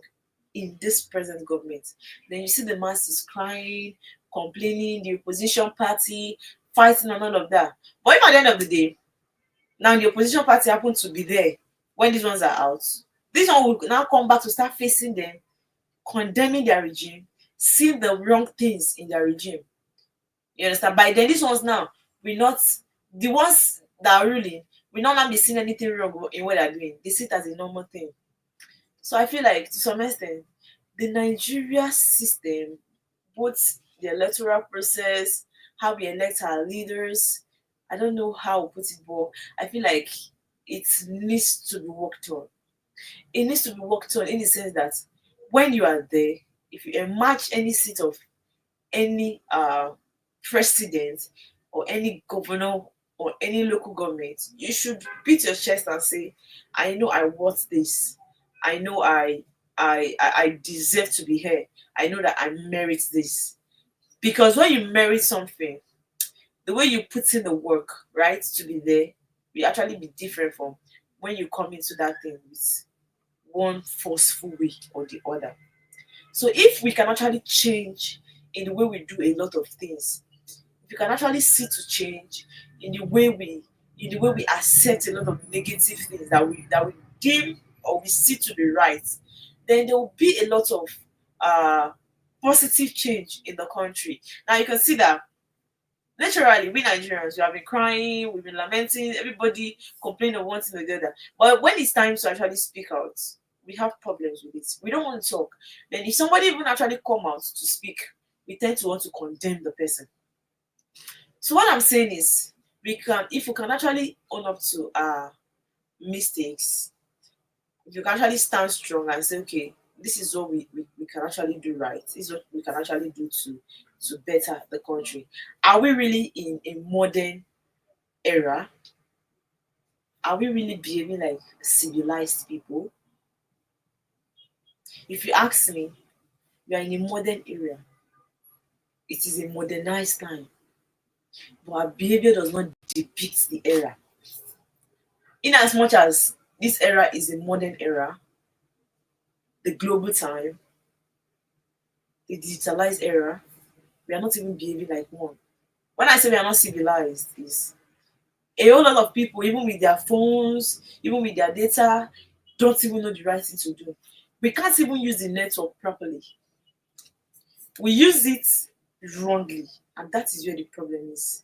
in this present government. Then you see the masses crying, complaining, the opposition party fighting and all of that. But if at the end of the day, now the opposition party happen to be there when these ones are out, this one will now come back to start facing them, condemning their regime, seeing the wrong things in their regime. You understand? By then, these ones now will not, the ones that are ruling will not be seeing anything wrong in what they're doing. They see it as a normal thing. So I feel like to some extent, the Nigeria system, both the electoral process, how we elect our leaders, I don't know how to put it, but I feel like it needs to be worked on. It needs to be worked on in the sense that when you are there, if you emerge any seat of any president or any governor or any local government, you should beat your chest and say, I know I want this. I know I deserve to be here. I know that I merit this. Because when you merit something, the way you put in the work, right, to be there, will actually be different from when you come into that thing with one forceful way or the other. So if we can actually change in the way we do a lot of things, if you can actually see to change in the way we accept a lot of negative things that we deem or we see to be right, then there will be a lot of uh positive change in the country. Now you can see that naturally we Nigerians, we have been crying, we've been lamenting, everybody complain of one thing or the other. But when it's time to actually speak out, we have problems with it. We don't want to talk. Then if somebody even actually come out to speak, we tend to want to condemn the person. So what I'm saying is, if we can actually own up to our mistakes, if you can actually stand strong and say, okay, this is what we can actually do right. This is what we can actually do to better the country. Are we really in a modern era? Are we really behaving like civilized people? If you ask me, we are in a modern era. It is a modernized time, but our behavior does not depict the era. In as much as this era is a modern era, the global time, the digitalized era, we are not even behaving like one. When I say we are not civilized, is a whole lot of people, even with their phones, even with their data, don't even know the right thing to do. We can't even use the network properly. We use it wrongly, and that is where the problem is.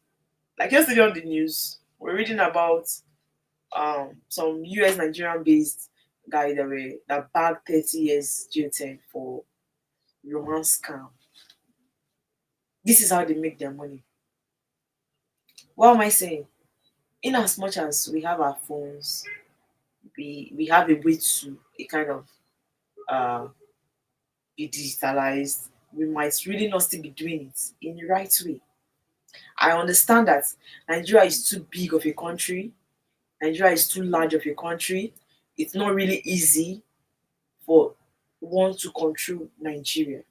Like yesterday on the news, we're reading about some US Nigerian based guy that bagged 30 years jail term for romance scam. This is how they make their money. What am I saying? In as much as we have our phones, we have a way to a kind of uh, be digitalized. We might really not still be doing it in the right way. I understand that Nigeria is too big of a country. Nigeria is too large of a country. It's not really easy for one to control Nigeria.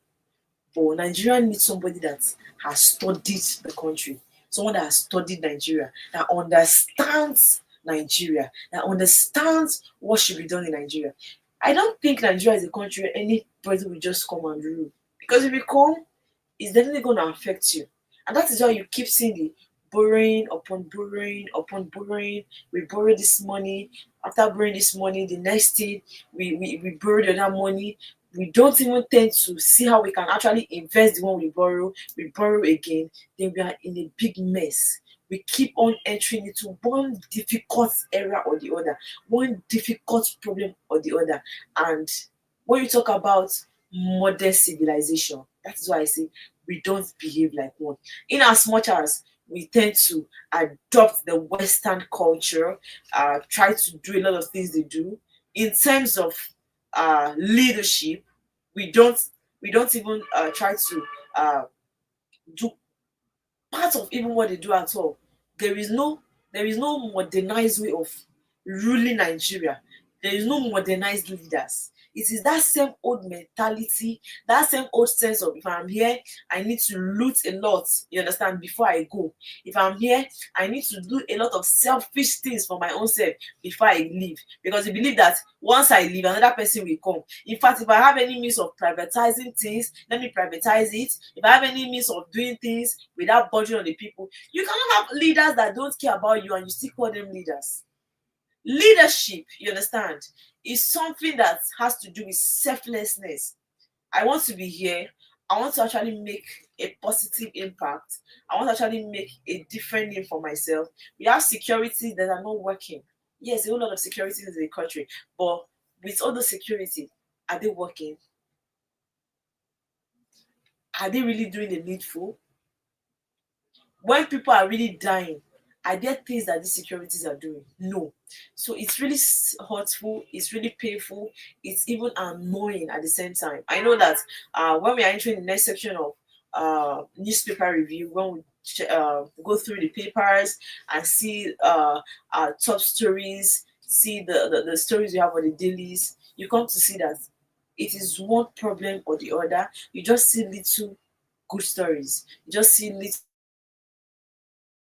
But Nigeria needs somebody that has studied the country, someone that has studied Nigeria, that understands Nigeria, that understands what should be done in Nigeria. I don't think Nigeria is a country where anybody will just come and rule. Because if you come, it's definitely going to affect you. And that is why you keep seeing the borrowing upon borrowing upon borrowing. We borrow this money. After borrowing this money, the next thing, we borrow the other money. We don't even tend to see how we can actually invest the one we borrow. We borrow again. Then we are in a big mess. We keep on entering into one difficult era or the other, one difficult problem or the other. And when you talk about modern civilization, that is why I say we don't behave like one. In as much as we tend to adopt the Western culture, try to do a lot of things they do. In terms of leadership, we don't even try to do part of even what they do at all. There is no modernized way of ruling Nigeria. There is no modernized leaders. It is that same old mentality, that same old sense of, if I'm here, I need to loot a lot, you understand, before I go. If I'm here, I need to do a lot of selfish things for my own self before I leave. Because you believe that once I leave, another person will come. In fact, if I have any means of privatizing things, let me privatize it. If I have any means of doing things without budging on the people, you cannot have leaders that don't care about you and you still call them leaders. Leadership, you understand, is something that has to do with selflessness. I want to be here. I want to actually make a positive impact. I want to actually make a different name for myself. We have security that are not working. Yes, a whole lot of security in the country, but with all the security, are they working? Are they really doing the needful? When people are really dying, are there things that these securities are doing? No. So it's really hurtful, it's really painful, it's even annoying at the same time. I know that when we are entering the next section of newspaper review, when we go through the papers and see top stories, see the stories we have on the dailies, you come to see that it is one problem or the other. You just see little good stories. You just see little.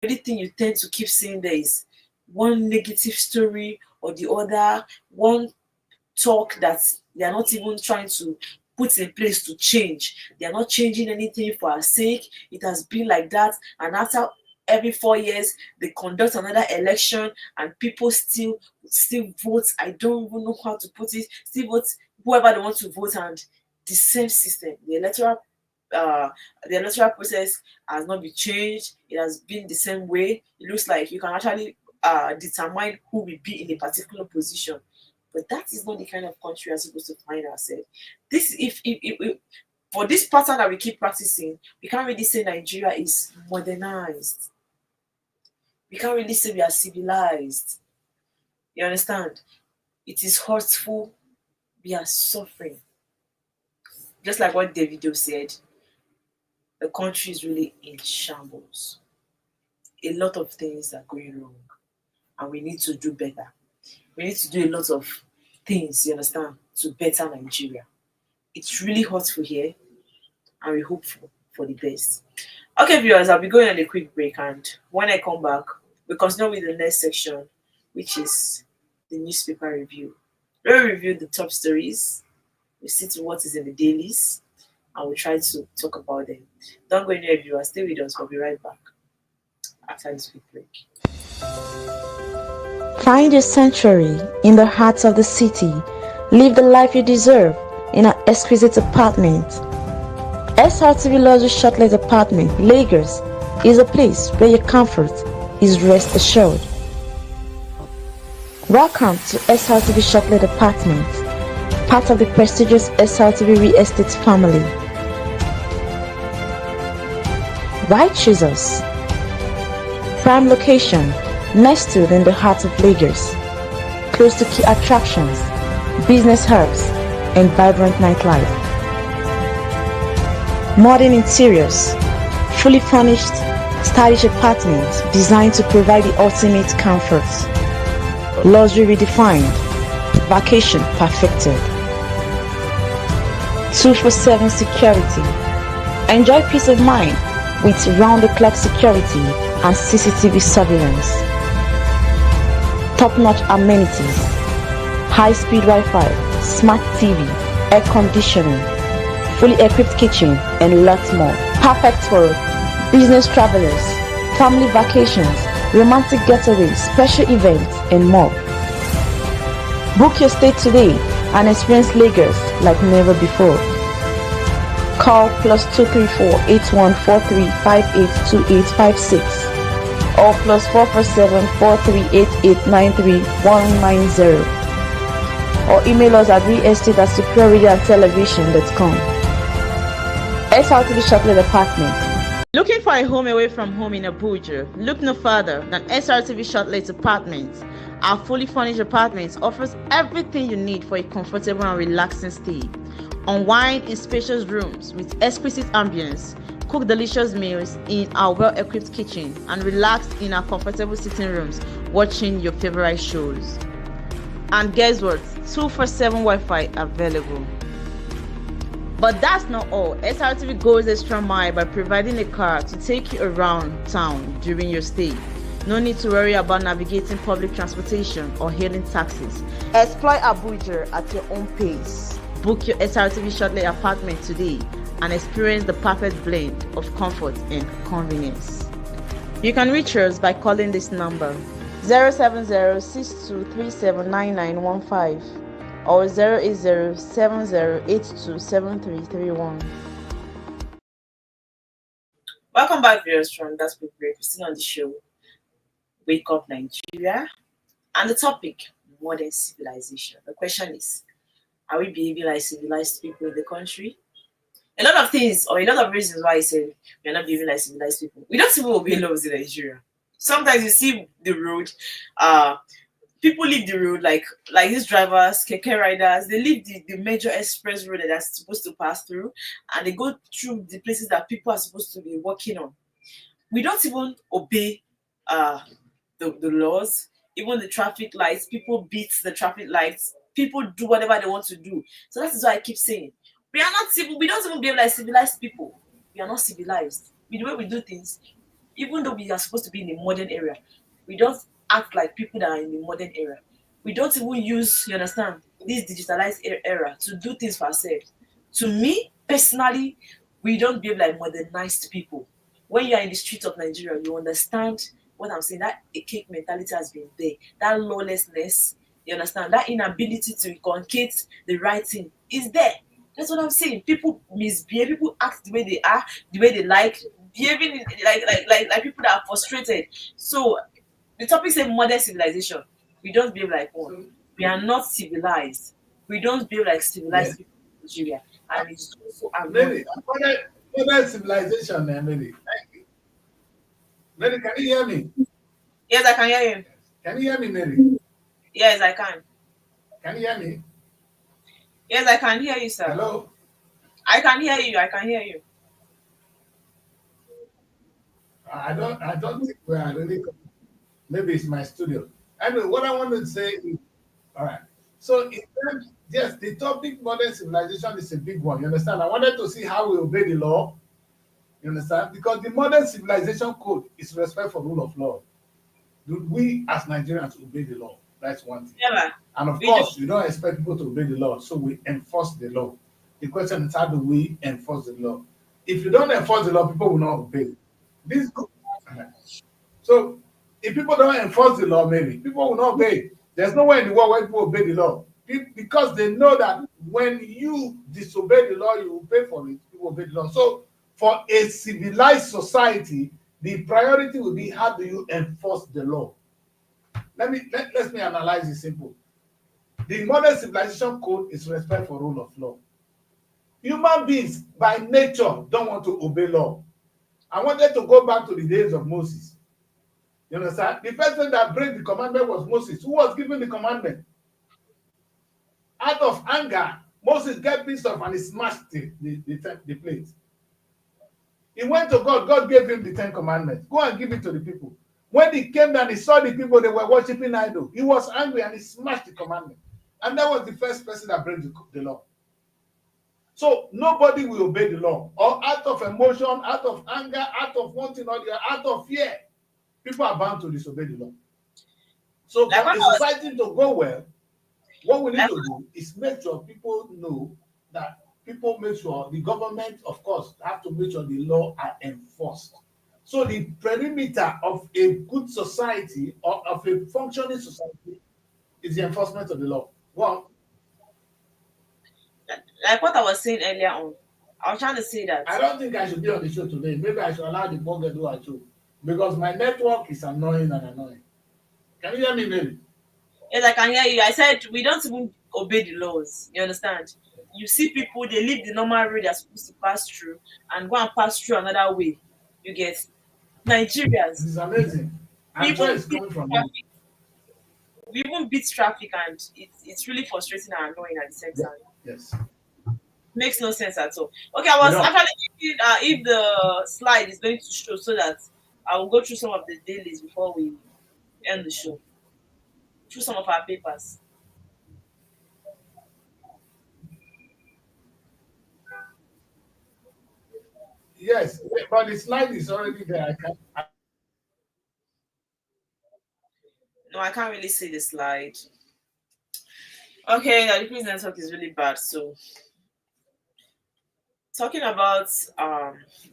The only thing you tend to keep seeing there is one negative story or the other, one talk that they are not even trying to put in place to change. They are not changing anything for our sake. It has been like that, and after every 4 years they conduct another election and people still vote. I don't even know how to put it. Still vote whoever they want to vote, and the same system. The electoral process has not been changed. It has been the same way. It looks like you can actually determine who will be in a particular position, but that is not the kind of country we're supposed to find ourselves. This, if for this pattern that we keep practicing, we can't really say Nigeria is modernized. We can't really say we are civilized. You understand? It is hurtful. We are suffering. Just like what Davido said, the country is really in shambles. A lot of things are going wrong, and we need to do better. We need to do a lot of things, you understand, to better Nigeria. It's really hurtful here, and we hope for the best. Okay, viewers, I'll be going on a quick break, and when I come back, we continue with the next section, which is the newspaper review. We'll review the top stories, we see to what is in the dailies, and we try to talk about them. Don't go anywhere, viewers. Stay with us. We'll be right back after this quick break. Find your sanctuary in the heart of the city. Live the life you deserve in an exquisite apartment. SRTV Luxury Shortlet Apartment, Lagos, is a place where your comfort is rest assured. Welcome to SRTV Shortlet Apartment, part of the prestigious SRTV Real Estate family. Why choose us? Prime location, nestled in the heart of Lagos, close to key attractions, business hubs, and vibrant nightlife. Modern interiors, fully furnished, stylish apartments designed to provide the ultimate comfort. Luxury redefined, vacation perfected. 24/7 security, Enjoy peace of mind with round-the-clock security and CCTV surveillance. Top-notch amenities, high-speed Wi-Fi, smart TV, air conditioning, fully equipped kitchen, and lots more. Perfect for business travelers, family vacations, romantic getaways, special events, and more. Book your stay today and experience Lagos like never before. Call +234 8143 582856 or +447 4388 93190 or email us at realestate@superiorradiotelevision.com. SRTV Chocolate Apartment. Looking for a home away from home in Abuja? Look no further than SRTV Chocolate Apartments. Our fully furnished apartments offers everything you need for a comfortable and relaxing stay. Unwind in spacious rooms with exquisite ambience. Cook delicious meals in our well-equipped kitchen and relax in our comfortable sitting rooms watching your favorite shows. And guess what? 247 Wi-Fi available. But that's not all. SRTV goes extra mile by providing a car to take you around town during your stay. No need to worry about navigating public transportation or hailing taxis. Explore Abuja at your own pace. Book your SRTV Shortly apartment today and experience the perfect blend of comfort and convenience. You can reach us by calling this number 070-6237-9915 or 080-7082-7331. Welcome back, viewers from That's Big Break. We're still on the show, Wake Up Nigeria, and the topic, modern civilization. The question is, are we behaving like civilized people in the country? A lot of things, or a lot of reasons why I said we're not behaving like civilized people. We don't even obey laws in Nigeria. Sometimes you see the road, people leave the road like these drivers, keke riders, they leave the major express road that they're supposed to pass through, and they go through the places that people are supposed to be working on. We don't even obey the laws, even the traffic lights. People beat the traffic lights. People do whatever they want to do. So that is why I keep saying we are not civil. We don't even behave like civilized people. We are not civilized. With the way we do things, even though we are supposed to be in the modern era, we don't act like people that are in the modern era. We don't even use, you understand, this digitalized era to do things for ourselves. To me, personally, we don't behave like modernized people. When you are in the streets of Nigeria, you understand what I'm saying. That a cake mentality has been there. That lawlessness, you understand, that inability to inculcate the right thing is there. That's what I'm saying. People misbehave, people act the way they are, the way they like, behaving like people that are frustrated. So the topic says modern civilization. We don't behave like one. We are not civilized. We don't behave like civilized people in Nigeria. And it's so Mary, modern civilization, Mary. Mary, can you hear me? Yes, I can hear you. Can you hear me, Mary? Yes, I can. Can you hear me? Yes, I can hear you, sir. Hello? I can hear you. I can hear you. I don't think we are really. Maybe it's my studio. Anyway, what I want to say is, all right. So, yes, the topic modern civilization is a big one. You understand? I wanted to see how we obey the law. You understand? Because the modern civilization code is respect for rule of law. Do we as Nigerians obey the law? That's one thing. Yeah, and of course, you don't expect people to obey the law, so we enforce the law. The question is, how do we enforce the law? If you don't enforce the law, people will not obey. This. So, if people don't enforce the law, maybe people will not obey. There's no way in the world where people obey the law. Because they know that when you disobey the law, you will pay for it. People obey the law. So, for a civilized society, the priority will be, how do you enforce the law? Let me analyze it simple. The modern civilization code is respect for rule of law. Human beings by nature don't want to obey law. I wanted to go back to the days of Moses. You understand? The person that broke the commandment was Moses. Who was given the commandment? Out of anger, Moses got pissed off and he smashed the plate. He went to God. God gave him the 10 commandments. Go and give it to the people. When he came down, he saw the people, they were worshiping idol. He was angry and he smashed the commandment. And that was the first person that broke the law. So nobody will obey the law. Or out of emotion, out of anger, out of wanting or the out of fear, people are bound to disobey the law. So Like for what a I was society to go well, what we need like to do is make sure people know that people make sure the government, of course, have to make sure the law are enforced. So the perimeter of a good society or of a functioning society is the enforcement of the law. Well, like what I was saying earlier on. I was trying to say that. I don't think I should be on the show today. Maybe I should allow the bug to do a show because my network is annoying and annoying. Can you hear me, maybe? Yes, I can hear you. I said we don't even obey the laws. You understand? You see people, they leave the normal road they're supposed to pass through and go and pass through another way. You get It Nigerians. is amazing. We I'm sure even it's beat coming from you. traffic. We even beat traffic, and it's really frustrating and annoying at the same Yeah. time. Yes. Makes no sense at all. Okay, I You was know, actually thinking if the slide is going to show so that I will go through some of the dailies before we end the show. Through some of our papers. yes, but the slide is already there. No, I can't really see the slide. Okay, the decrease network is really bad. So talking about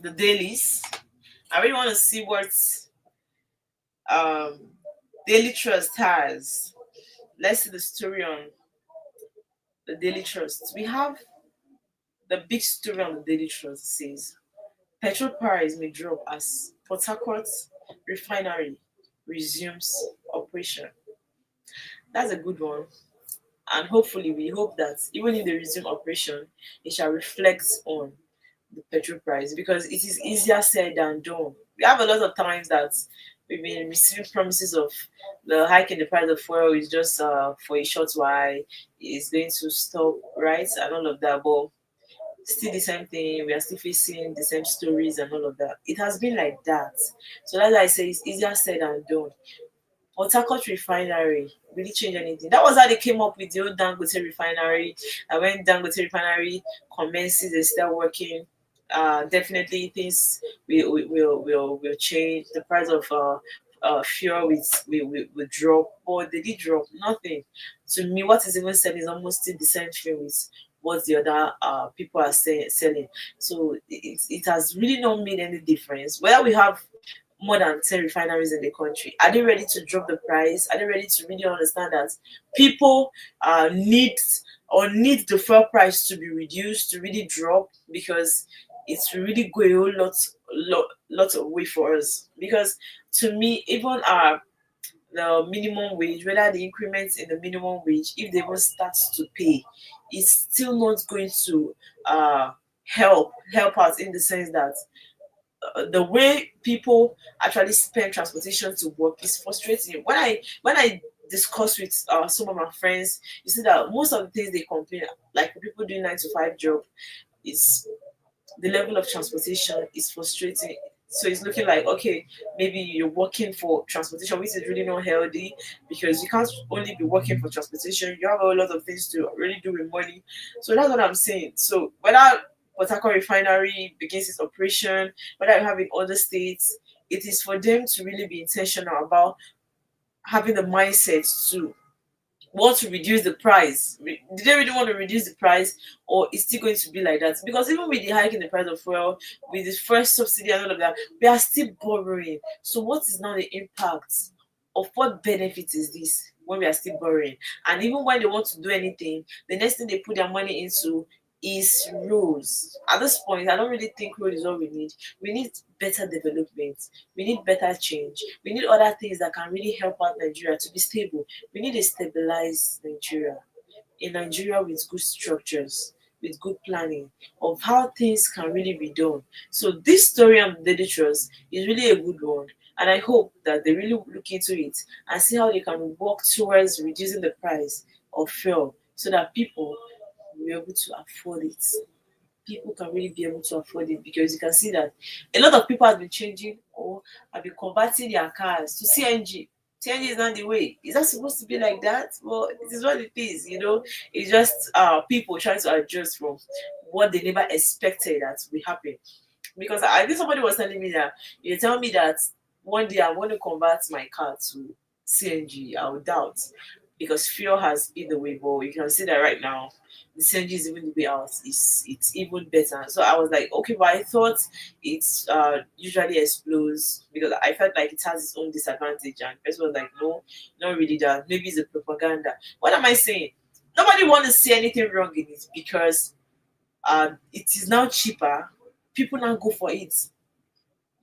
the dailies, I really want to see what um Daily Trust has. Let's see the story on the Daily Trust. We have the big story on the Daily Trust says petrol price may drop as Port Harcourt refinery resumes operation. That's a good one. And hopefully, we hope that even if they resume operation, it shall reflect on the petrol price because it is easier said than done. We have a lot of times that we've been receiving promises of the hike in the price of fuel is just for a short while, it's going to stop, right? And all of that. But still the same thing, we are still facing the same stories and all of that. It has been like that. So that's why I say it's easier said than done. Port Harcourt refinery really change anything. That was how they came up with the old Dangote refinery. And when Dangote refinery commences, they start working. Definitely things will change. The price of fuel will drop, but they did drop nothing. To me, what is even said is almost still the same thing with what the other people are selling. So it has really not made any difference. Whether we have more than 10 refineries in the country. Are they ready to drop the price? Are they ready to really understand that people need the fuel price to be reduced, to really drop? Because it's really go a whole lot of way for us. Because to me, even the minimum wage, whether the increments in the minimum wage, if they even start to pay, it's still not going to help us in the sense that the way people actually spend transportation to work is frustrating. When I discuss with some of my friends, you see that most of the things they complain, like people doing 9 to 5 job, is the level of transportation is frustrating. So it's looking like okay, maybe you're working for transportation, which is really not healthy because you can't only be working for transportation. You have a lot of things to really do with money. So that's what I'm saying. So whether Port Harcourt refinery begins its operation, whether you have in other states, it is for them to really be intentional about having the mindset to want to reduce the price. Did they really want to reduce the price, or is still going to be like that? Because even with the hike in the price of fuel, with the first subsidy and all of that, we are still borrowing. So, what is now the impact of what benefit is this when we are still borrowing? And even when they want to do anything, the next thing they put their money into is roads. At this point, I don't really think road is all we need. We need better development. We need better change. We need other things that can really help out Nigeria to be stable. We need a stabilized Nigeria, a Nigeria with good structures, with good planning of how things can really be done. So this story on the Daily Trust is really a good one. And I hope that they really look into it and see how they can work towards reducing the price of fuel so that people will be able to afford it. People can really be able to afford it because you can see that a lot of people have been changing or have been converting their cars to CNG. CNG is not the way. Is that supposed to be like that? Well, it is what it is, you know. It's just people trying to adjust from what they never expected that will happen. Because I think somebody was telling me that you tell me that one day I'm going to convert my car to CNG. I would doubt because fuel has been the way, but you can see that right now the CNG is even the way out. It's even better. So I was like, okay, but I thought it's usually explodes because I felt like it has its own disadvantage, and the person was like, no, not really that. Maybe it's a propaganda. What am I saying? Nobody want to see anything wrong in it because it is now cheaper. People now go for it.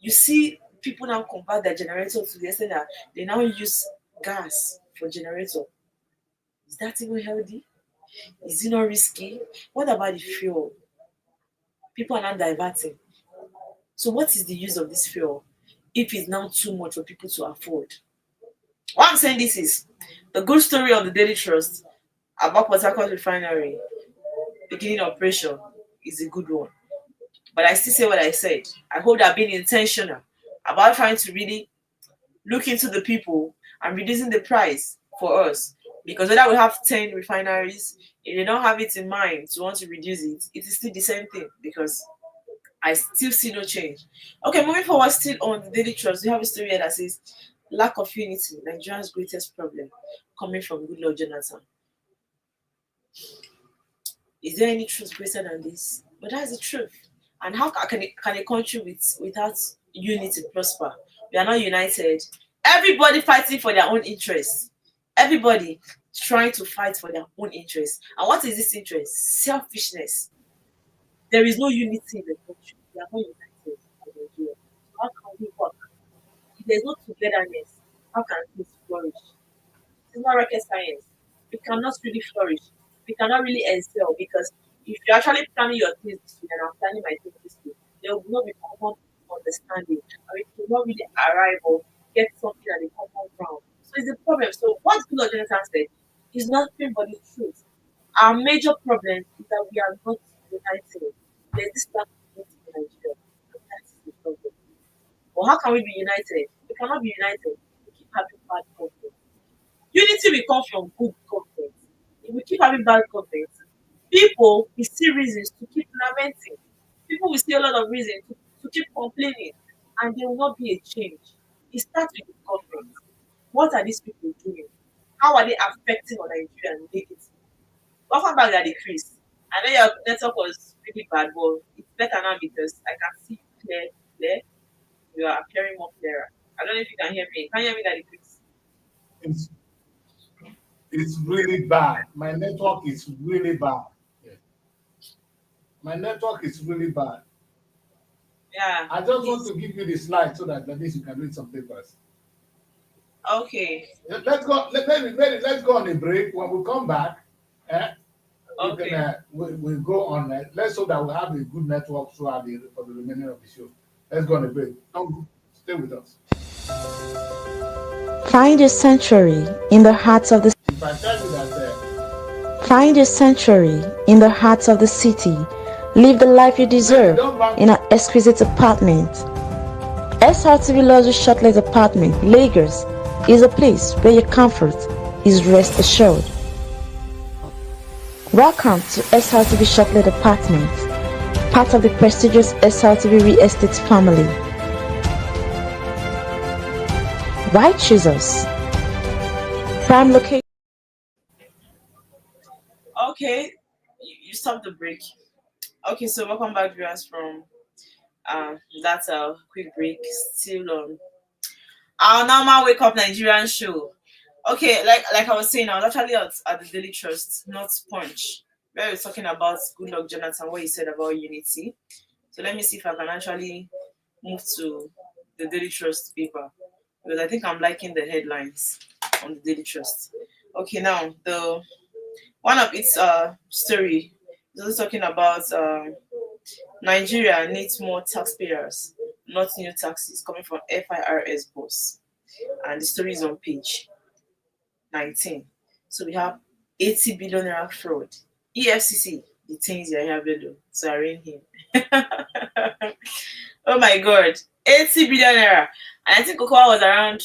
You see, people now convert their generator to the extent that they now use gas for generator. Is that even healthy? Is it not risky? What about the fuel? People are now diverting. So, what is the use of this fuel if it's now too much for people to afford? What I'm saying this is the good story of the Daily Trust about Port Harcourt Refinery beginning operation is a good one. But I still say what I said. I hope they're being intentional about trying to really look into the people and reducing the price for us. Because whether we have 10 refineries, if they don't have it in mind to want to reduce it, it is still the same thing because I still see no change. Okay, moving forward, still on the Daily Trust, we have a story here that says lack of unity, Nigeria's greatest problem, coming from Goodluck Jonathan. Is there any truth greater than this? But that's the truth. And how can a country without unity prosper? We are not united. Everybody fighting for their own interests. Everybody trying to fight for their own interests. And what is this interest? Selfishness. There is no unity in the country. We are not united in Nigeria. How can we work? If there's no togetherness, how can things flourish? It's not rocket science. We cannot really flourish. We cannot really excel because if you're actually planning your things this way and I'm planning my things this way, there will not be common understanding. And we will not really arrive or get something at the common ground. So it's a problem. So what Goodluck Jonathan said is nothing but the truth. Our major problem is that we are not united. There's this lack of unity in Nigeria. And that is the problem. But how can we be united? We cannot be united. We keep having bad conflict. Unity will come from good content. If we keep having bad content, people will see reasons to keep lamenting. People will see a lot of reasons to keep complaining, and there will not be a change. It starts with the government. What are these people doing? How are they affecting on Nigeria negatively? Welcome back at the Chris. I know your network was really bad, but it's better now because I can see you clear. You are appearing more clearer. I don't know if you can hear me. Can you hear me, Daddy Chris? It's, it's really bad. My network is really bad. Yeah. My network is really bad. Yeah. I just want to give you the slide so that at least you can read some papers. Okay. Let's go. Let's go on a break. When we come back, Okay. we'll go on. Let's hope that we have a good network throughout for the remaining of the show. Let's go on a break. Don't stay with us. Find your sanctuary in the hearts of the If I tell you that Find your sanctuary in the hearts of the city. Live the life you deserve in an exquisite apartment. SRTV Luxury Shortlet Apartment, Lagos, is a place where your comfort is rest assured. Welcome to SRTV Shortlet Apartment, part of the prestigious SRTV Real Estate family. Why choose us? Prime location. Okay. You stopped the break. Okay, so welcome back, viewers, from that quick break. Still on our normal Wake Up Nigerian show. Okay, like I was saying, I was actually at the Daily Trust, not Punch, where we are talking about Goodluck Jonathan, what he said about unity. So let me see if I can actually move to the Daily Trust paper because I think I'm liking the headlines on the Daily Trust. Okay, now the one of its story is also talking about Nigeria needs more taxpayers, not new taxes, coming from FIRS boss. And the story is on page 19. So we have 80 billion naira fraud. EFCC detains Yahya Bello to arraign him. Oh my god, 80 billion naira. And I think Cocoa was around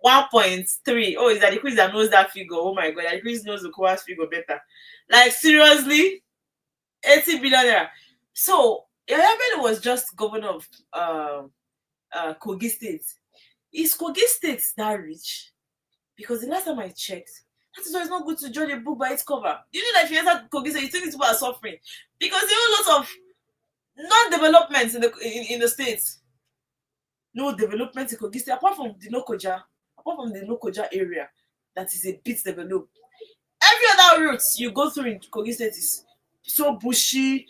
1.3. Oh, is that the quiz that knows that figure? Oh my god, that quiz knows the Kowa's figure better. Like seriously, 80 billion naira. So Yahya was just governor of Kogi State. Is Kogi State that rich? Because the last time I checked, that is why it's not good to judge a book by its cover. You know that if you enter Kogi State, you think these people are suffering because there are lots of non-development in the states. No development in Kogi State apart from the Lokoja area that is a bit developed. Every other route you go through in Kogi State is so bushy,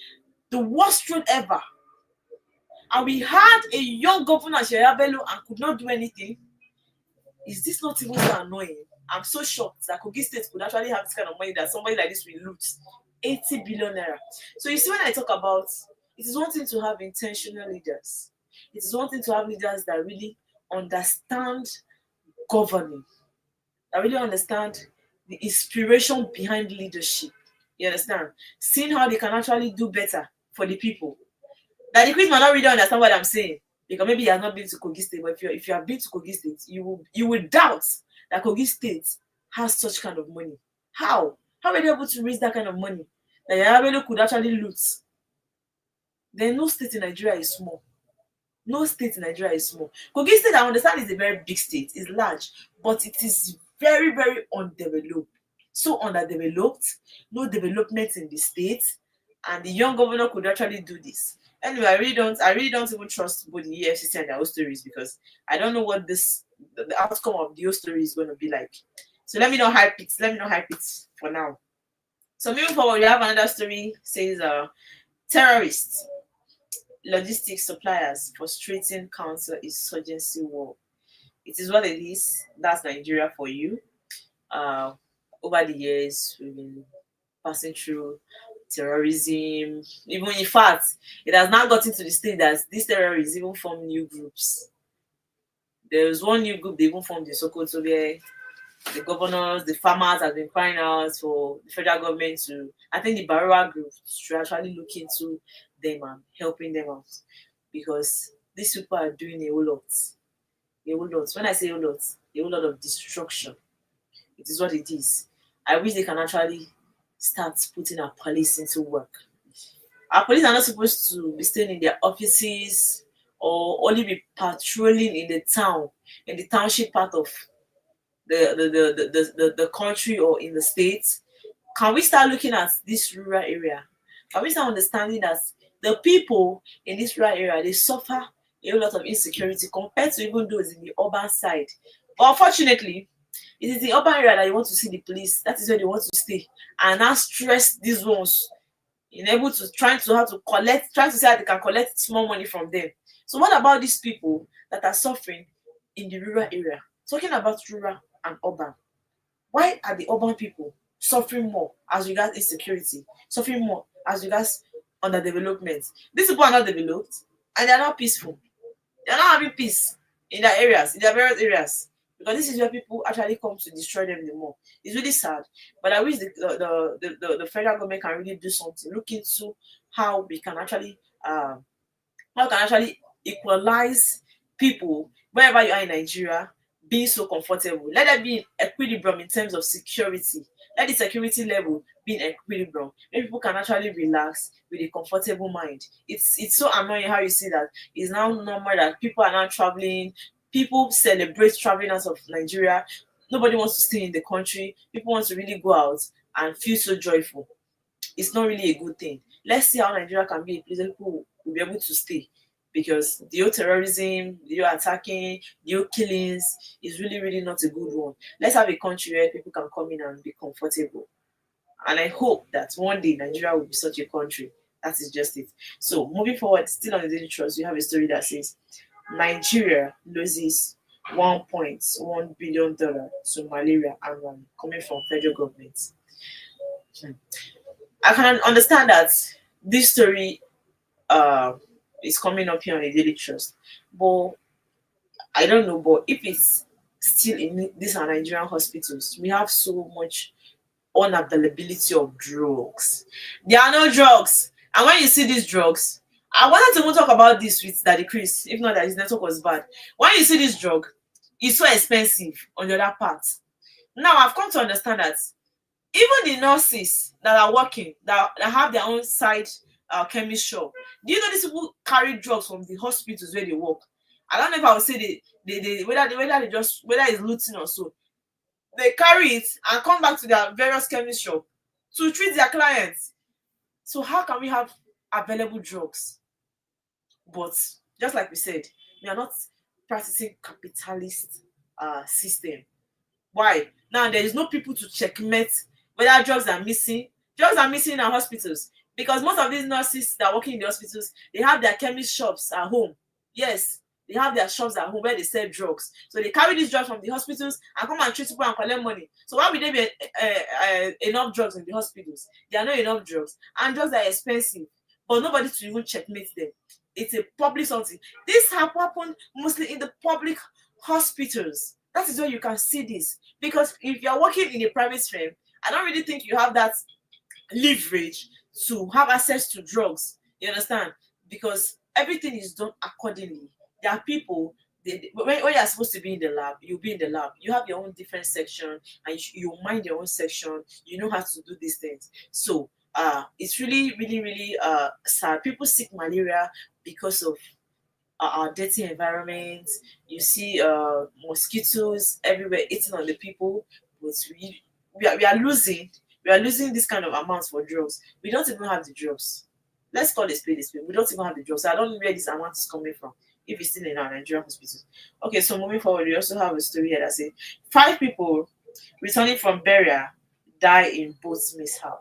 the worst road ever. And we had a young governor, Sheya Bello, and could not do anything. Is this not even so annoying? I'm so shocked that Kogi State could actually have this kind of money that somebody like this will loot 80 billion naira. So you see, when I talk about it is one thing to have intentional leaders. It is one thing to have leaders that really understand governing, that really understand the inspiration behind leadership. You understand? Seeing how they can actually do better for the people. That the quiz might not really understand what I'm saying because maybe he has not been to Kogi State. But if you have been to Kogi State, you will doubt that Kogi State has such kind of money. How? How were they able to raise that kind of money that Yahya could actually loot? Then no state in Nigeria is small. No state in Nigeria is small. Kogi State, I understand, is a very big state. It's large, but it is very, very undeveloped. So underdeveloped, no development in the state, and the young governor could actually do this. Anyway, I really don't even trust both the EFCC and their own stories because I don't know what the outcome of the whole story is going to be like. So let me not hype it. Let me not hype it for now. So moving forward, we have another story. Says terrorists, logistics suppliers frustrating counter insurgency war. It is what it is. That's Nigeria for you. Over the years, we've been passing through terrorism. Even in fact, it has now gotten to the state that these terrorists even form new groups. There was one new group they even formed in Sokoto where the governors, the farmers have been crying out for the federal government to, I think the Barowa group should actually look into them and helping them out because these people are doing a whole lot. A whole lot. When I say a whole lot of destruction. It is what it is. I wish they can actually start putting our police into work. Our police are not supposed to be staying in their offices or only be patrolling in the town, in the township part of the country or in the states. Can we start looking at this rural area? Can we start understanding that the people in this rural area, they suffer a lot of insecurity compared to even those in the urban side? But unfortunately, it is the urban area that you want to see the police. That is where they want to stay. And now stress these ones in able to trying to see how they can collect small money from them. So what about these people that are suffering in the rural area? Talking about rural and urban. Why are the urban people suffering more as regards insecurity, suffering more as regards underdevelopment? These people are not developed and they are not peaceful. They are not having peace in their areas, in their various areas. Because this is where people actually come to destroy them the more. It's really sad. But I wish the federal government can really do something. Look into how we can actually equalize people wherever you are in Nigeria being so comfortable. Let there be equilibrium in terms of security. Let the security level be in equilibrium. Where people can actually relax with a comfortable mind. It's so annoying how you see that it's now normal that people are now traveling. People celebrate traveling out of Nigeria. Nobody wants to stay in the country. People want to really go out and feel so joyful. It's not really a good thing. Let's see how Nigeria can be a place where people will be able to stay. Because the old terrorism, the old attacking, the old killings is really, really not a good one. Let's have a country where people can come in and be comfortable. And I hope that one day Nigeria will be such a country. That is just it. So moving forward, still on the Daily Trust, we have a story that says Nigeria loses $1.1 billion to malaria annually, coming from federal government. I can understand that this story is coming up here on the Daily Trust, but I don't know. But if it's still in these are Nigerian hospitals, we have so much unavailability of drugs. There are no drugs, and when you see these drugs, I wanted to even talk about this with Daddy Chris, if not that his network was bad. When you see this drug, is so expensive on the other part. Now I've come to understand that even the nurses that are working, that have their own side chemist shop, do you know these people carry drugs from the hospitals where they work? I don't know if I would say whether they just whether it's looting or so. They carry it and come back to their various chemist shop to treat their clients. So how can we have available drugs? But just like we said, we are not practicing capitalist system. Why? Now there is no people to checkmate whether drugs are missing. Drugs are missing in our hospitals because most of these nurses that are working in the hospitals, they have their chemist shops at home. Yes, they have their shops at home where they sell drugs. So they carry these drugs from the hospitals and come and treat people and collect money. So why would there be enough drugs in the hospitals? There are not enough drugs, and drugs are expensive, but nobody to even checkmate them. It's a public something. This have happened mostly in the public hospitals. That is where you can see this. Because if you're working in a private firm, I don't really think you have that leverage to have access to drugs. You understand? Because everything is done accordingly. There are people, when you're supposed to be in the lab, you'll be in the lab. You have your own different section, and you mind your own section. You know how to do these things. So it's really, really, really sad. People sick malaria because of our dirty environment. You see mosquitoes everywhere eating on the people, but we are losing this kind of amounts for drugs. We don't even have the drugs. Let's call it spade a spade. We don't even have the drugs. So I don't know where this amount is coming from if it's still in our Nigerian hospitals. Okay, so moving forward, we also have a story here that says 5 people returning from burial die in boat mishap.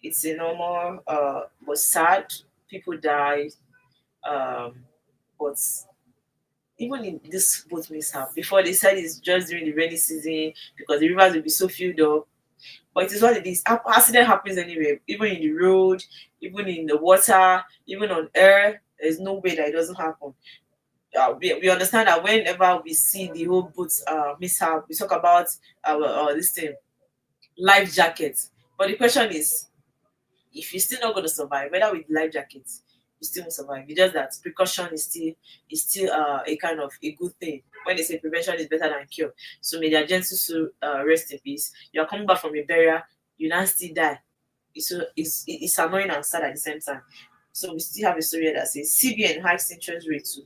It's a normal but sad. People die, but even in this boat mishap, before they said it's just during the rainy season because the rivers will be so filled up. But it is what it is. Accident happens anywhere, even in the road, even in the water, even on air. There's no way that it doesn't happen. We understand that whenever we see the whole boat mishap, we talk about this thing, life jackets. But the question is, if you're still not going to survive, whether with life jackets, you still won't survive. It's just that precaution is still a kind of a good thing. When they say prevention is better than cure, so may their gentle soul rest in peace. You are coming back from a burial, you now still die. It's annoying and sad at the same time. So we still have a story that says CBN hikes interest rate to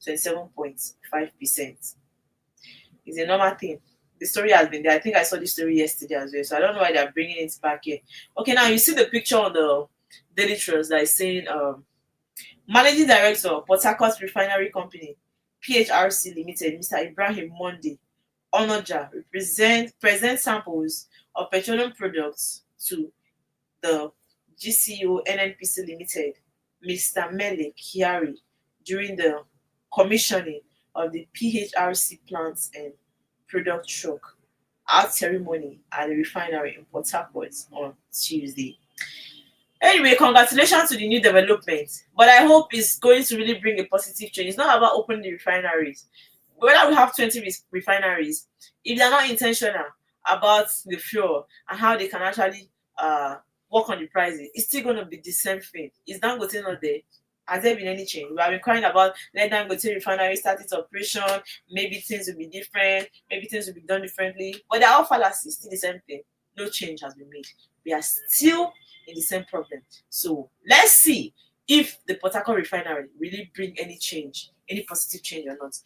27.5%. It's a normal thing. The story has been there. I think I saw this story yesterday as well. So I don't know why they're bringing it back here. Okay, now you see the picture on the Daily Trust that is saying Managing Director, Port Harcourt Refinery Company, PHRC Limited, Mr. Ibrahim Monday Onoja, present samples of petroleum products to the GCO NNPC Limited, Mr. Mele Kiari, during the commissioning of the PHRC plants and product truck out ceremony at the refinery in Port Harcourt on Tuesday. Anyway, congratulations to the new development, but I hope it's going to really bring a positive change. It's not about opening the refineries. Whether we have 20 refineries, if they're not intentional about the fuel and how they can actually work on the prices, it's still going to be the same thing. Is Dangote not there? Has there been any change? We have been crying about let Dangote refinery start its operation. Maybe things will be different. Maybe things will be done differently. But they're all fallacies. Still the same thing. No change has been made. We are still in the same problem. So let's see if the Port Harcourt refinery really bring any change, any positive change or not.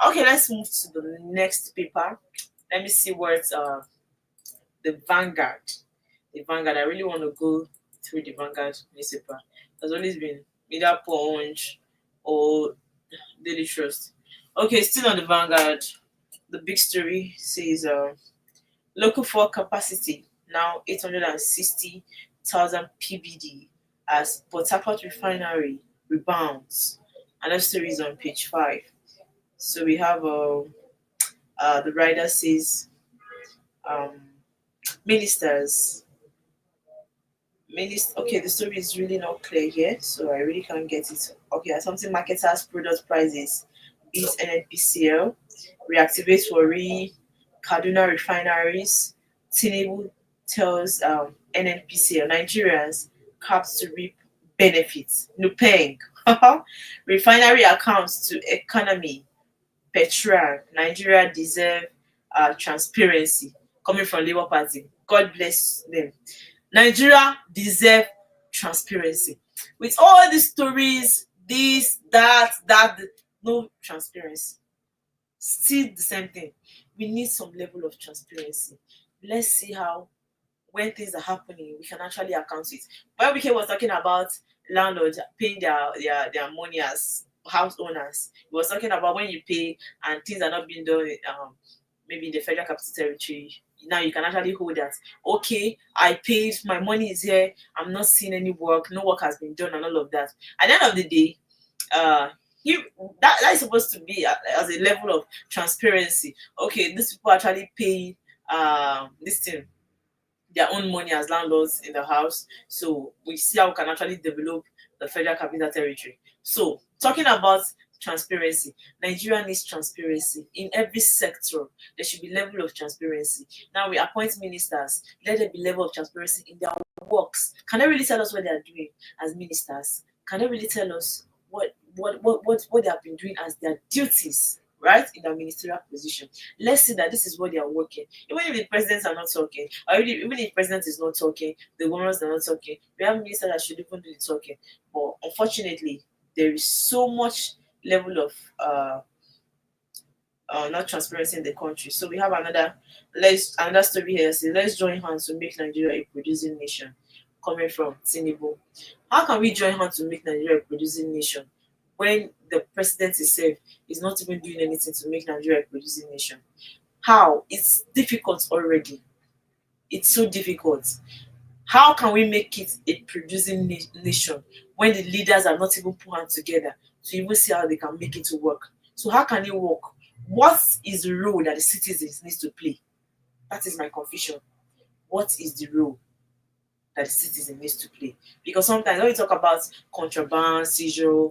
Okay, let's move to the next paper. Let me see what's the Vanguard. The Vanguard. I really want to go through the Vanguard newspaper. There's always been either Punch or Daily Trust. Okay, still on the Vanguard. The big story says local fuel capacity now 860,000 PBD as Port Harcourt refinery rebounds. And that story is on page 5. So we have the writer says ministers. Okay, the story is really not clear here, so I really can't get it. Okay, something marketers product prices beats NNPCL, reactivate Warri, Kaduna refineries. Tinubu tells NNPCL Nigerians capped to reap benefits. Nupeng refinery accounts to economy Petra, Nigeria deserve transparency, coming from Labour Party. God bless them. Nigeria deserve transparency. With all these stories, this, that, no transparency. Still the same thing. We need some level of transparency. Let's see how, when things are happening, we can actually account it. When Wike was talking about landlords paying their money as house owners, he was talking about when you pay and things are not being done, maybe in the Federal Capital Territory. Now you can actually hold that. Okay, I paid, my money is here. I'm not seeing any work. No work has been done, and all of that. At the end of the day, that is supposed to be as a level of transparency. Okay, these people actually pay this thing, their own money as landlords in the house. So we see how we can actually develop the Federal Capital Territory. So talking about transparency, Nigeria needs transparency in every sector. There should be level of transparency. Now we appoint ministers, let there be level of transparency in their works. Can they really tell us what they are doing as ministers? Can they really tell us what they have been doing as their duties, right, in their ministerial position? Let's see that this is what they are working. Even if the presidents are not talking, or even if the president is not talking, the governors are not talking, we have ministers that should even do the talking. But unfortunately, there is so much level of not transparency in the country. So we have another story here. So let's join hands to make Nigeria a producing nation. Coming from Tinubu. How can we join hands to make Nigeria a producing nation when the president himself is not even doing anything to make Nigeria a producing nation? How? It's difficult already. It's so difficult. How can we make it a producing nation when the leaders are not even put hands together to even see how they can make it to work? So how can it work? What is the role that the citizens need to play? That is my confusion. What is the role that the citizen needs to play? Because sometimes when we talk about contraband, seizure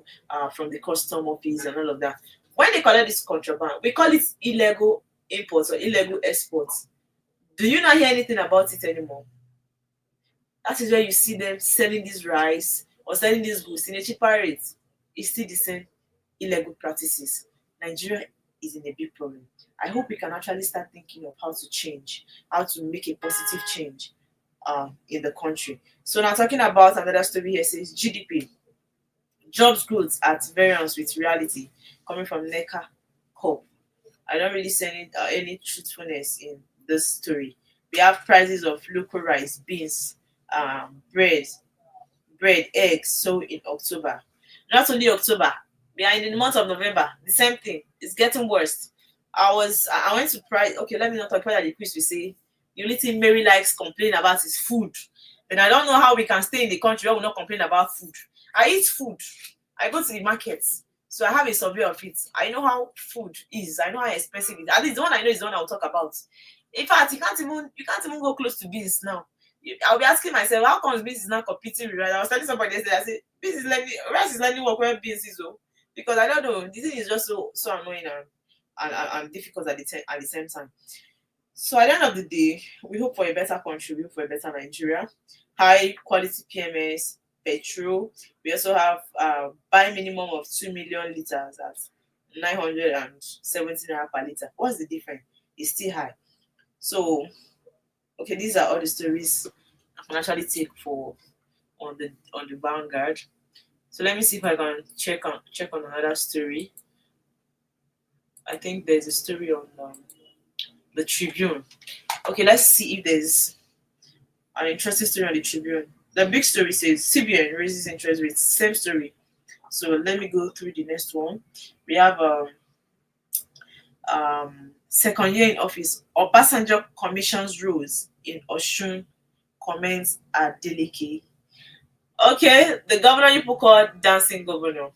from the custom office and all of that, when they collect this contraband, we call it illegal imports or illegal exports. Do you not hear anything about it anymore? That is where you see them selling this rice or selling these goods in a cheaper rate. It's still the same illegal practices. Nigeria is in a big problem. I hope we can actually start thinking of how to change, how to make a positive change in the country. So now talking about another story here, says GDP, jobs growth at variance with reality, coming from NECA Corp. I don't really see any truthfulness in this story. We have prices of local rice, beans, bread, eggs sold in October. Not only October, we are in the month of November. The same thing. It's getting worse. I went to price. Okay, let me not talk about the quiz. We say the only thing Mary likes complain about is food. And I don't know how we can stay in the country where we not complain about food. I eat food. I go to the markets. So I have a survey of it. I know how food is. I know how expensive it is. At least the one I know is the one I'll talk about. In fact, you can't even go close to beans now. I'll be asking myself, how come beans is not competing with rice? I was telling somebody yesterday, I said, rice is learning work where beans is. Because I don't know, the thing is just so annoying and difficult at the same time. So at the end of the day, we hope for a better country, we hope for a better Nigeria. High quality PMS, petrol. We also have buy minimum of 2 million liters at 970 naira per liter. What's the difference? It's still high. So, okay, these are all the stories I can actually take on the Vanguard. So let me see if I can check on another story. I think there's a story on the Tribune. Okay, let's see if there's an interesting story on the Tribune. The big story says CBN raises interest rates. Same story. So let me go through the next one. We have second year in office. Obasanjo commissions rules in Osun, comments at Deleke. Okay, the governor you call dancing governor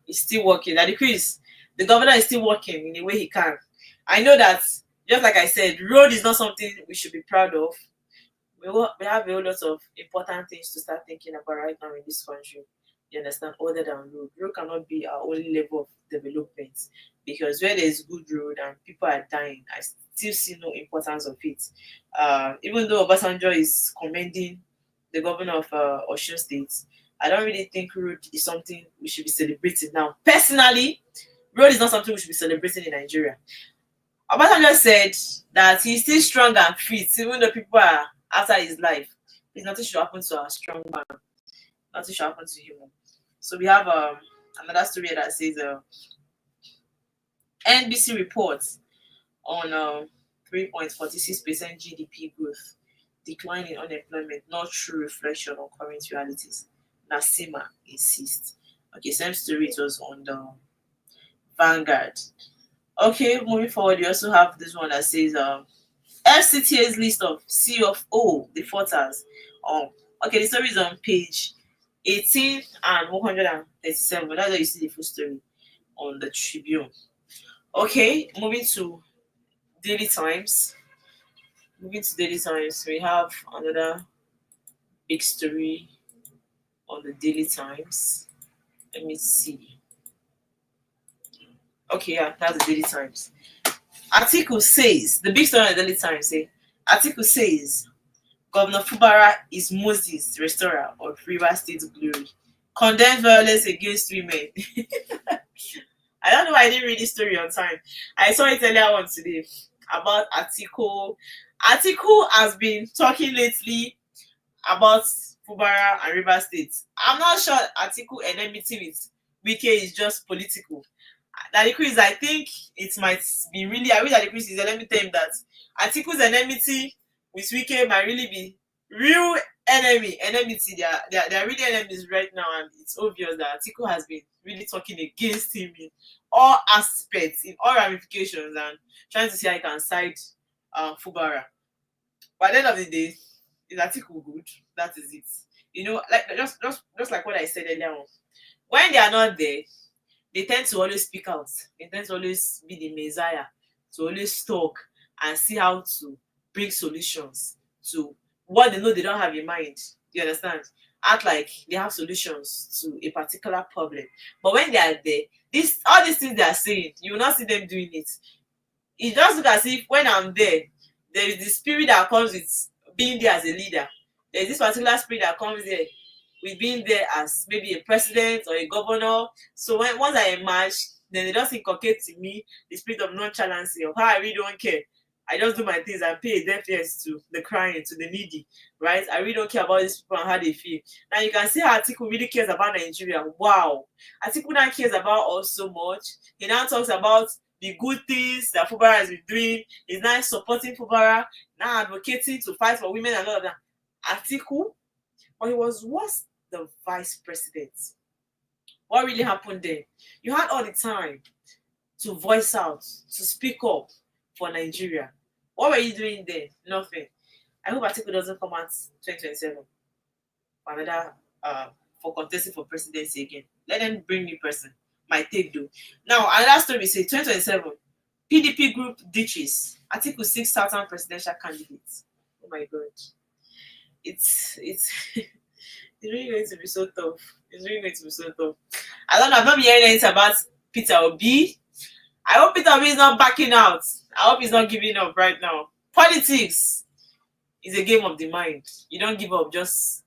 is still working. At the quiz, the governor is still working in the way he can. I know that, just like I said, road is not something we should be proud of. We have a whole lot of important things to start thinking about right now in this country. You understand? Other than road. Road cannot be our only level of development, because where there is good road and people are dying, I still see no importance of it. Even though Obasanjo is commending the governor of Osun State, I don't really think road is something we should be celebrating now. Personally, road is not something we should be celebrating in Nigeria. Obasanjo said that he's still strong and fit, even though people are after his life. There's nothing should happen to our strong man. Nothing should happen to him. So we have another story that says NBC reports on 3.46% GDP growth, decline in unemployment, not true reflection on current realities. Nasima insists. Okay, same story. It was on the Vanguard. Okay, moving forward, you also have this one that says FCTA's list of CFO defaulters. Okay, the story is on page 18 and 137. That's where you see the full story on the Tribune. Okay, moving to Daily Times. Moving to Daily Times, we have another big story on the Daily Times. Let me see. Okay, yeah, that's the Daily Times. Article says, the big story on the Daily Times article says, Governor Fubara is Moses, restorer of River State glory. Condemns violence against women. I don't know why I didn't read this story on time. I saw it earlier on today about Atiku. Atiku has been talking lately about Fubara and River State. I'm not sure Atiku enmity with Wike is just political. That the Chris, I think it might be really. I wish that the Chris is. Let me tell him that Atiku's enmity with Wike might really be real enmity. They are really enemies right now, and it's obvious that Atiku has been really talking against him in all aspects, in all ramifications, and trying to see how he can side Fubara. But at the end of the day, is Atiku good? That is it. You know, like just like what I said earlier on. When they are not there, they tend to always speak out. They tend to always be the messiah, to always talk and see how to bring solutions to what they know they don't have in mind. You understand? Act like they have solutions to a particular problem. But when they are there, all these things they are saying, you will not see them doing it. It just looks as if when I'm there is the spirit that comes with being there as a leader. There's this particular spirit that comes there with being there as maybe a president or a governor. So once I emerge, then they just inculcate to me the spirit of nonchalancy of how I really don't care. I just do my things and pay deaf ears to the crying, to the needy, right? I really don't care about these people and how they feel. Now you can see how Atiku really cares about Nigeria. Wow. Atiku now cares about us so much. He now talks about the good things that Fubara has been doing. He's now supporting Fubara, now advocating to fight for women and all of that. Atiku, or he was the vice president. What really happened there? You had all the time to voice out, to speak up for Nigeria. What were you doing there? Nothing. I hope Atiku doesn't come out 2027 for another for contesting for presidency again. Let them bring new person. My take though. Now another story says 2027 PDP group ditches Atiku 6,000 presidential candidates. Oh my god. It's really going to be so tough. It's really going to be so tough. I don't know. I've not been hearing anything about Peter Obi. I hope Peter Obi is not backing out. I hope he's not giving up right now. Politics is a game of the mind. You don't give up just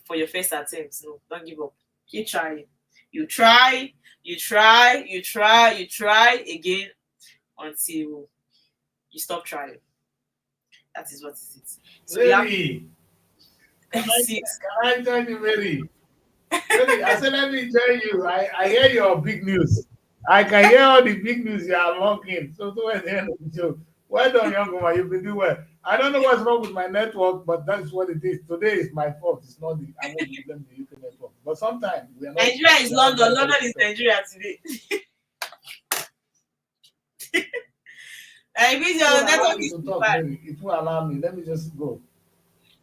for your first attempt. No, don't give up. Keep trying. You try again until you stop trying. That is what it is. So really? Can I tell you, Mary? I said, let me tell you, I hear your big news. I can hear all the big news you are logging. So towards the end of the show, well done, young woman. You've been doing well. I don't know what's wrong with my network, but that's what it is. Today is my fault. It's not the I'm not to blame the UK network. But sometimes we are not. Nigeria is London. London is Nigeria today. I mean, your network is to talk, Mary. If you allow me, let me just go.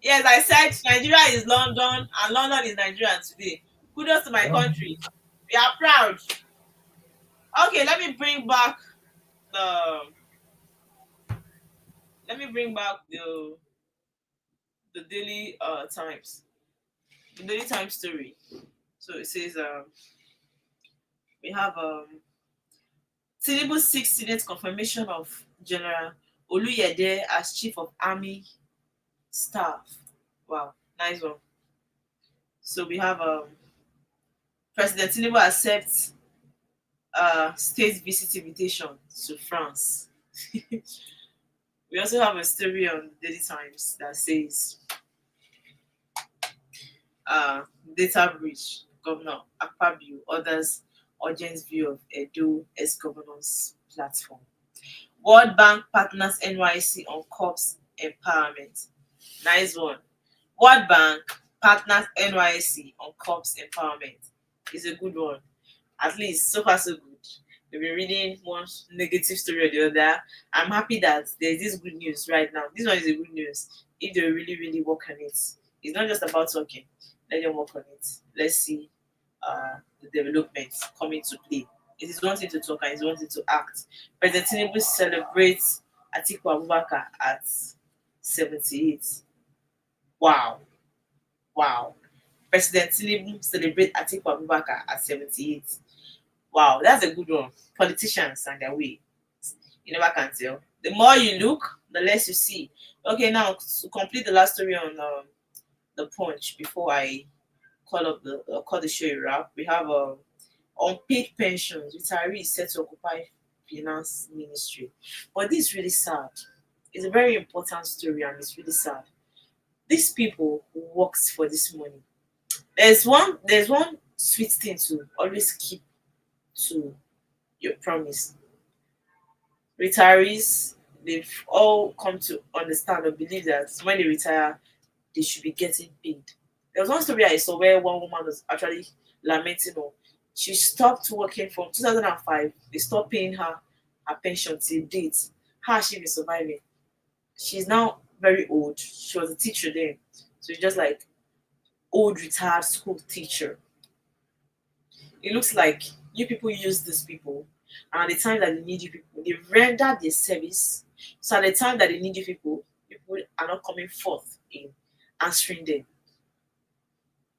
Yes, I said Nigeria is London and London is Nigeria today. Kudos to my country. We are proud. Okay, let me bring back the Daily Times. The Daily Times story. So it says we have Tinubu 6 Senate confirmation of General Oluyede as Chief of Army Staff. Wow, nice one. So we have President Tinubu accepts state visit invitation to France. We also have a story on Daily Times that says uh, data breach, Governor Akpabio orders urgent view of Edo as governance platform. World Bank partners NYC on corps empowerment. Nice one. World Bank partners NYC on corps empowerment is a good one. At least so far so good. We've been reading one negative story or the other. I'm happy that there's this good news right now. This one is a good news. If they really, really work on it, it's not just about talking. Let them work on it. Let's see the development coming to play. It is one thing to talk and it's one thing to act. President Tinubu celebrates Atiku Abubakar at 78. Wow. Wow. President Tinubu celebrates Atiku Abubakar at 78. Wow, that's a good one. Politicians and their way. You never can tell. The more you look, the less you see. Okay, now to complete the last story on the punch before I call the show a wrap, we have unpaid pensions. Retirees set to occupy finance ministry. But this is really sad. It's a very important story and it's really sad. These people who works for this money. There's one sweet thing to always keep to your promise. Retirees, they've all come to understand or believe that when they retire, they should be getting paid. There was one story I saw where one woman was actually lamenting on. She stopped working from 2005. They stopped paying her pension till date. How has she been surviving? She's now very old. She was a teacher then. So it's just like old retired school teacher. It looks like you people use these people, and at the time that they need you people, they render their service. So at the time that they need you people are not coming forth in answering them.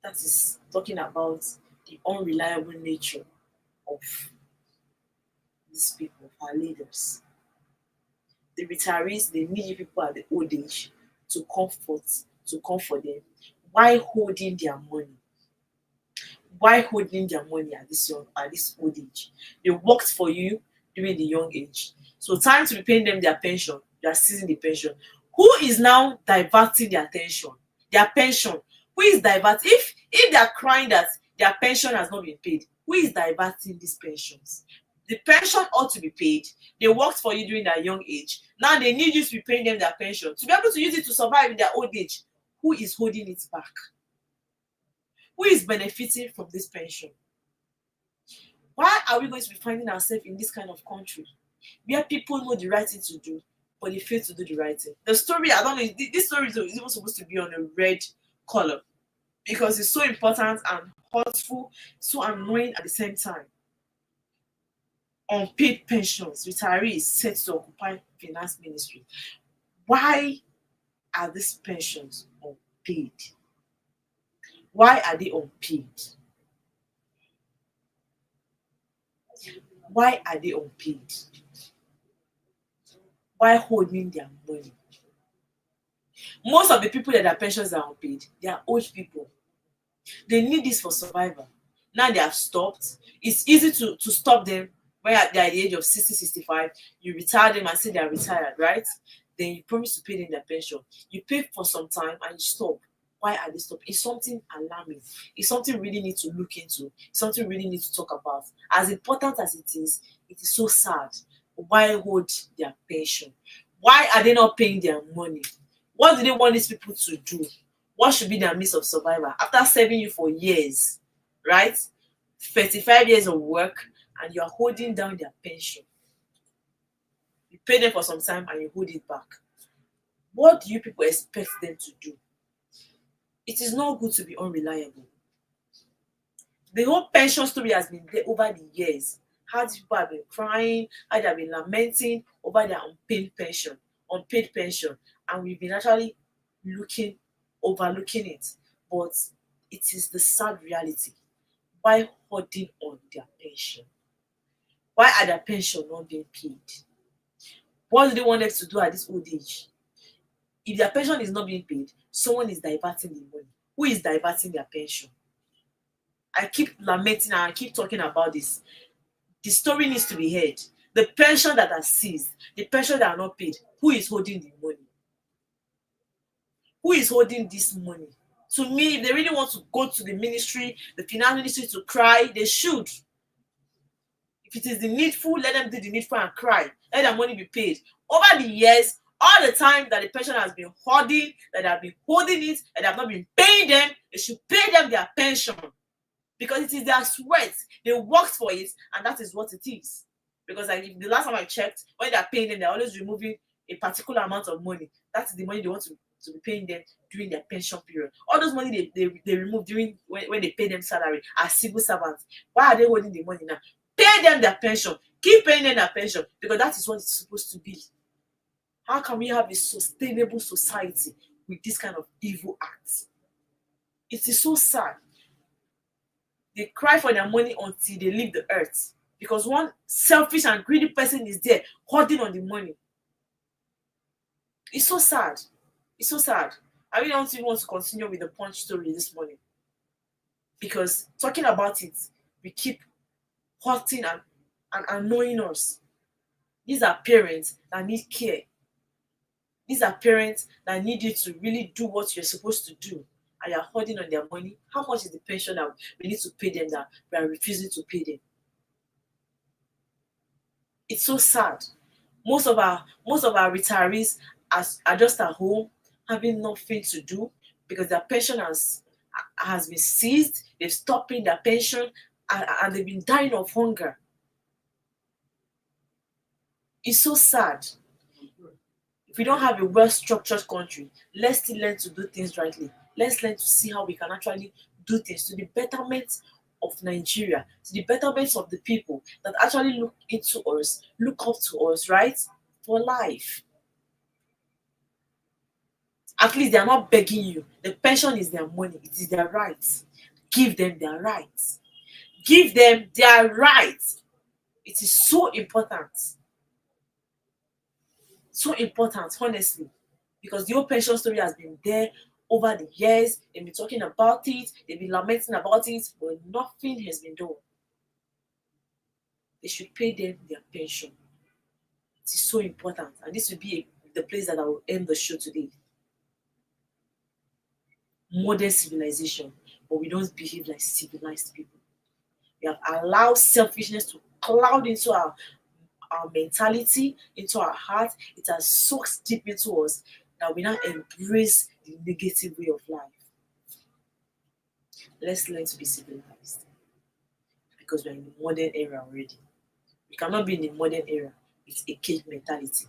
That is talking about the unreliable nature of these people, our leaders. The retirees, they need you people at the old age to comfort them. Why holding their money? Why holding their money at this old age? They worked for you during the young age. So time to be paying them their pension, you are seizing the pension. Who is now diverting their attention? Their pension. Who is diverting? If they are crying that their pension has not been paid, who is diverting these pensions? The pension ought to be paid. They worked for you during their young age. Now they need you to be paying them their pension to be able to use it to survive in their old age. Who is holding it back? Who is benefiting from this pension? Why are we going to be finding ourselves in this kind of country where people know the right thing to do, but they fail to do the right thing? The story, I don't know, this story is even supposed to be on a red color because it's so important and hurtful, so annoying at the same time. Unpaid pensions, retirees set to occupy finance ministry. Why are these pensions unpaid? Why are they unpaid? Why are they unpaid? Why holding their money? Most of the people that their pensions are unpaid, they are old people. They need this for survival. Now they have stopped. It's easy to stop them when they're at the age of 60, 65. You retire them and say they are retired, right? Then you promise to pay them their pension. You pay for some time and you stop. Why are they stopping? It's something alarming. It's something we really need to look into. It's something we really need to talk about. As important as it is so sad. Why hold their pension? Why are they not paying their money? What do they want these people to do? What should be their means of survival? After serving you for years, right? 35 years of work, and you are holding down their pension. You pay them for some time and you hold it back. What do you people expect them to do? It is not good to be unreliable. The whole pension story has been there over the years. How people have been crying, how they have been lamenting over their unpaid pension, and we've been actually overlooking it. But it is the sad reality. Why holding on their pension? Why are their pension not being paid? What do they want them to do at this old age? If their pension is not being paid, someone is diverting the money. Who is diverting their pension? I keep lamenting and I keep talking about this. The story needs to be heard. The pension that are seized, the pension that are not paid, who is holding the money? Who is holding this money? To me, if they really want to go to the ministry, the finance ministry to cry, they should. If it is the needful, let them do the needful and cry. Let their money be paid. Over the years, all the time that the pension has been hoarding, that they have been holding it, and they have not been paying them, they should pay them their pension. Because it is their sweat. They worked for it, and that is what it is. Because like the last time I checked, when they're paying them, they're always removing a particular amount of money. That's the money they want to be paying them during their pension period. All those money they remove during when they pay them salary as civil servants. Why are they holding the money now? Pay them their pension. Keep paying them their pension, because that is what it's supposed to be. How can we have a sustainable society with this kind of evil acts? It is so sad. They cry for their money until they leave the earth, because one selfish and greedy person is there holding on the money. It's so sad. It's so sad. I really don't even want to continue with the punch story this morning, because talking about it, we keep hurting and annoying us. These are parents that need care. These are parents that need you to really do what you're supposed to do, and you're holding on their money. How much is the pension that we need to pay them that we are refusing to pay them? It's so sad. Most of our retirees are just at home having nothing to do because their pension has been seized. They've stopped paying their pension, and they've been dying of hunger. It's so sad. If we don't have a well-structured country, let's still learn to do things rightly. Let's learn to see how we can actually do things to the betterment of Nigeria, to the betterment of the people that actually look into us, look up to us, right? For life. At least they are not begging you. The pension is their money. It is their rights. Give them their rights. Give them their rights. It is so important. So important, honestly. Because the old pension story has been there over the years. They've been talking about it. They've been lamenting about it. But nothing has been done. They should pay them their pension. It is so important. And this will be the place that I will end the show today. Modern civilization, but we don't behave like civilized people. We have allowed selfishness to cloud into our mentality, into our heart. It has soaked deep into us that we now embrace the negative way of life. Let's learn to be civilized, because we're in the modern era already. We cannot be in the modern era with a cage mentality.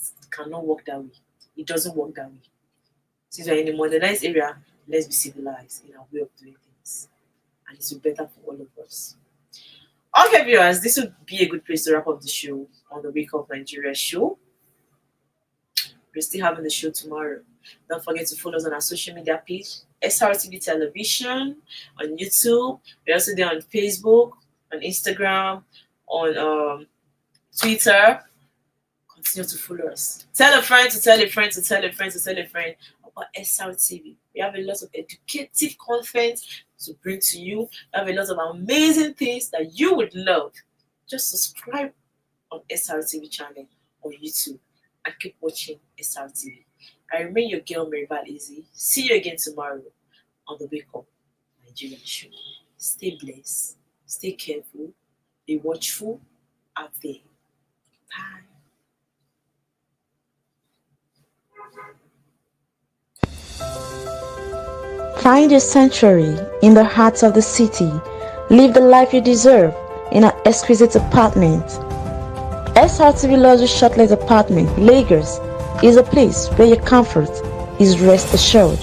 It cannot work that way. It doesn't work that way. Since we're in the modernized era, let's be civilized in our way of doing things. And it's better for all of us. Okay, viewers, this would be a good place to wrap up the show on the Wake Up Nigeria show. We're still having the show tomorrow. Don't forget to follow us on our social media page, SRTV Television, on YouTube. We're also there on Facebook, on Instagram, on Twitter. Continue to follow us. Tell a friend to tell a friend to tell a friend to tell a friend about SRTV. We have a lot of educative content to bring to you. We have a lot of amazing things that you would love. Just subscribe on SRTV channel on YouTube and keep watching SRTV. I remain your girl, Maribel Easy. See you again tomorrow on the Wake Up Nigeria show. Stay blessed, stay careful, be watchful out there. Bye. Find your sanctuary in the heart of the city. Live the life you deserve in an exquisite apartment. SRTV Luxury Shortlet Apartment, Lagos, is a place where your comfort is rest assured.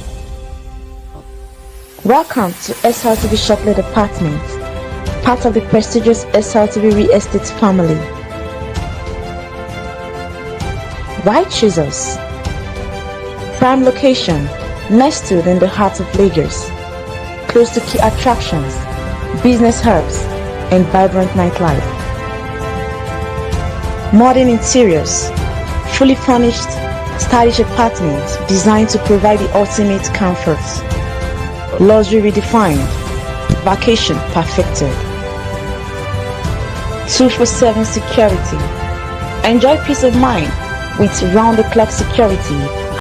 Welcome to SRTV Shortlet Apartment, part of the prestigious SRTV Real Estate family. Why choose us? Prime location, nestled in the heart of Lagos, close to key attractions, business hubs, and vibrant nightlife. Modern interiors, fully furnished, stylish apartments designed to provide the ultimate comfort. Luxury redefined, vacation perfected. 247 security. Enjoy peace of mind with round-the-clock security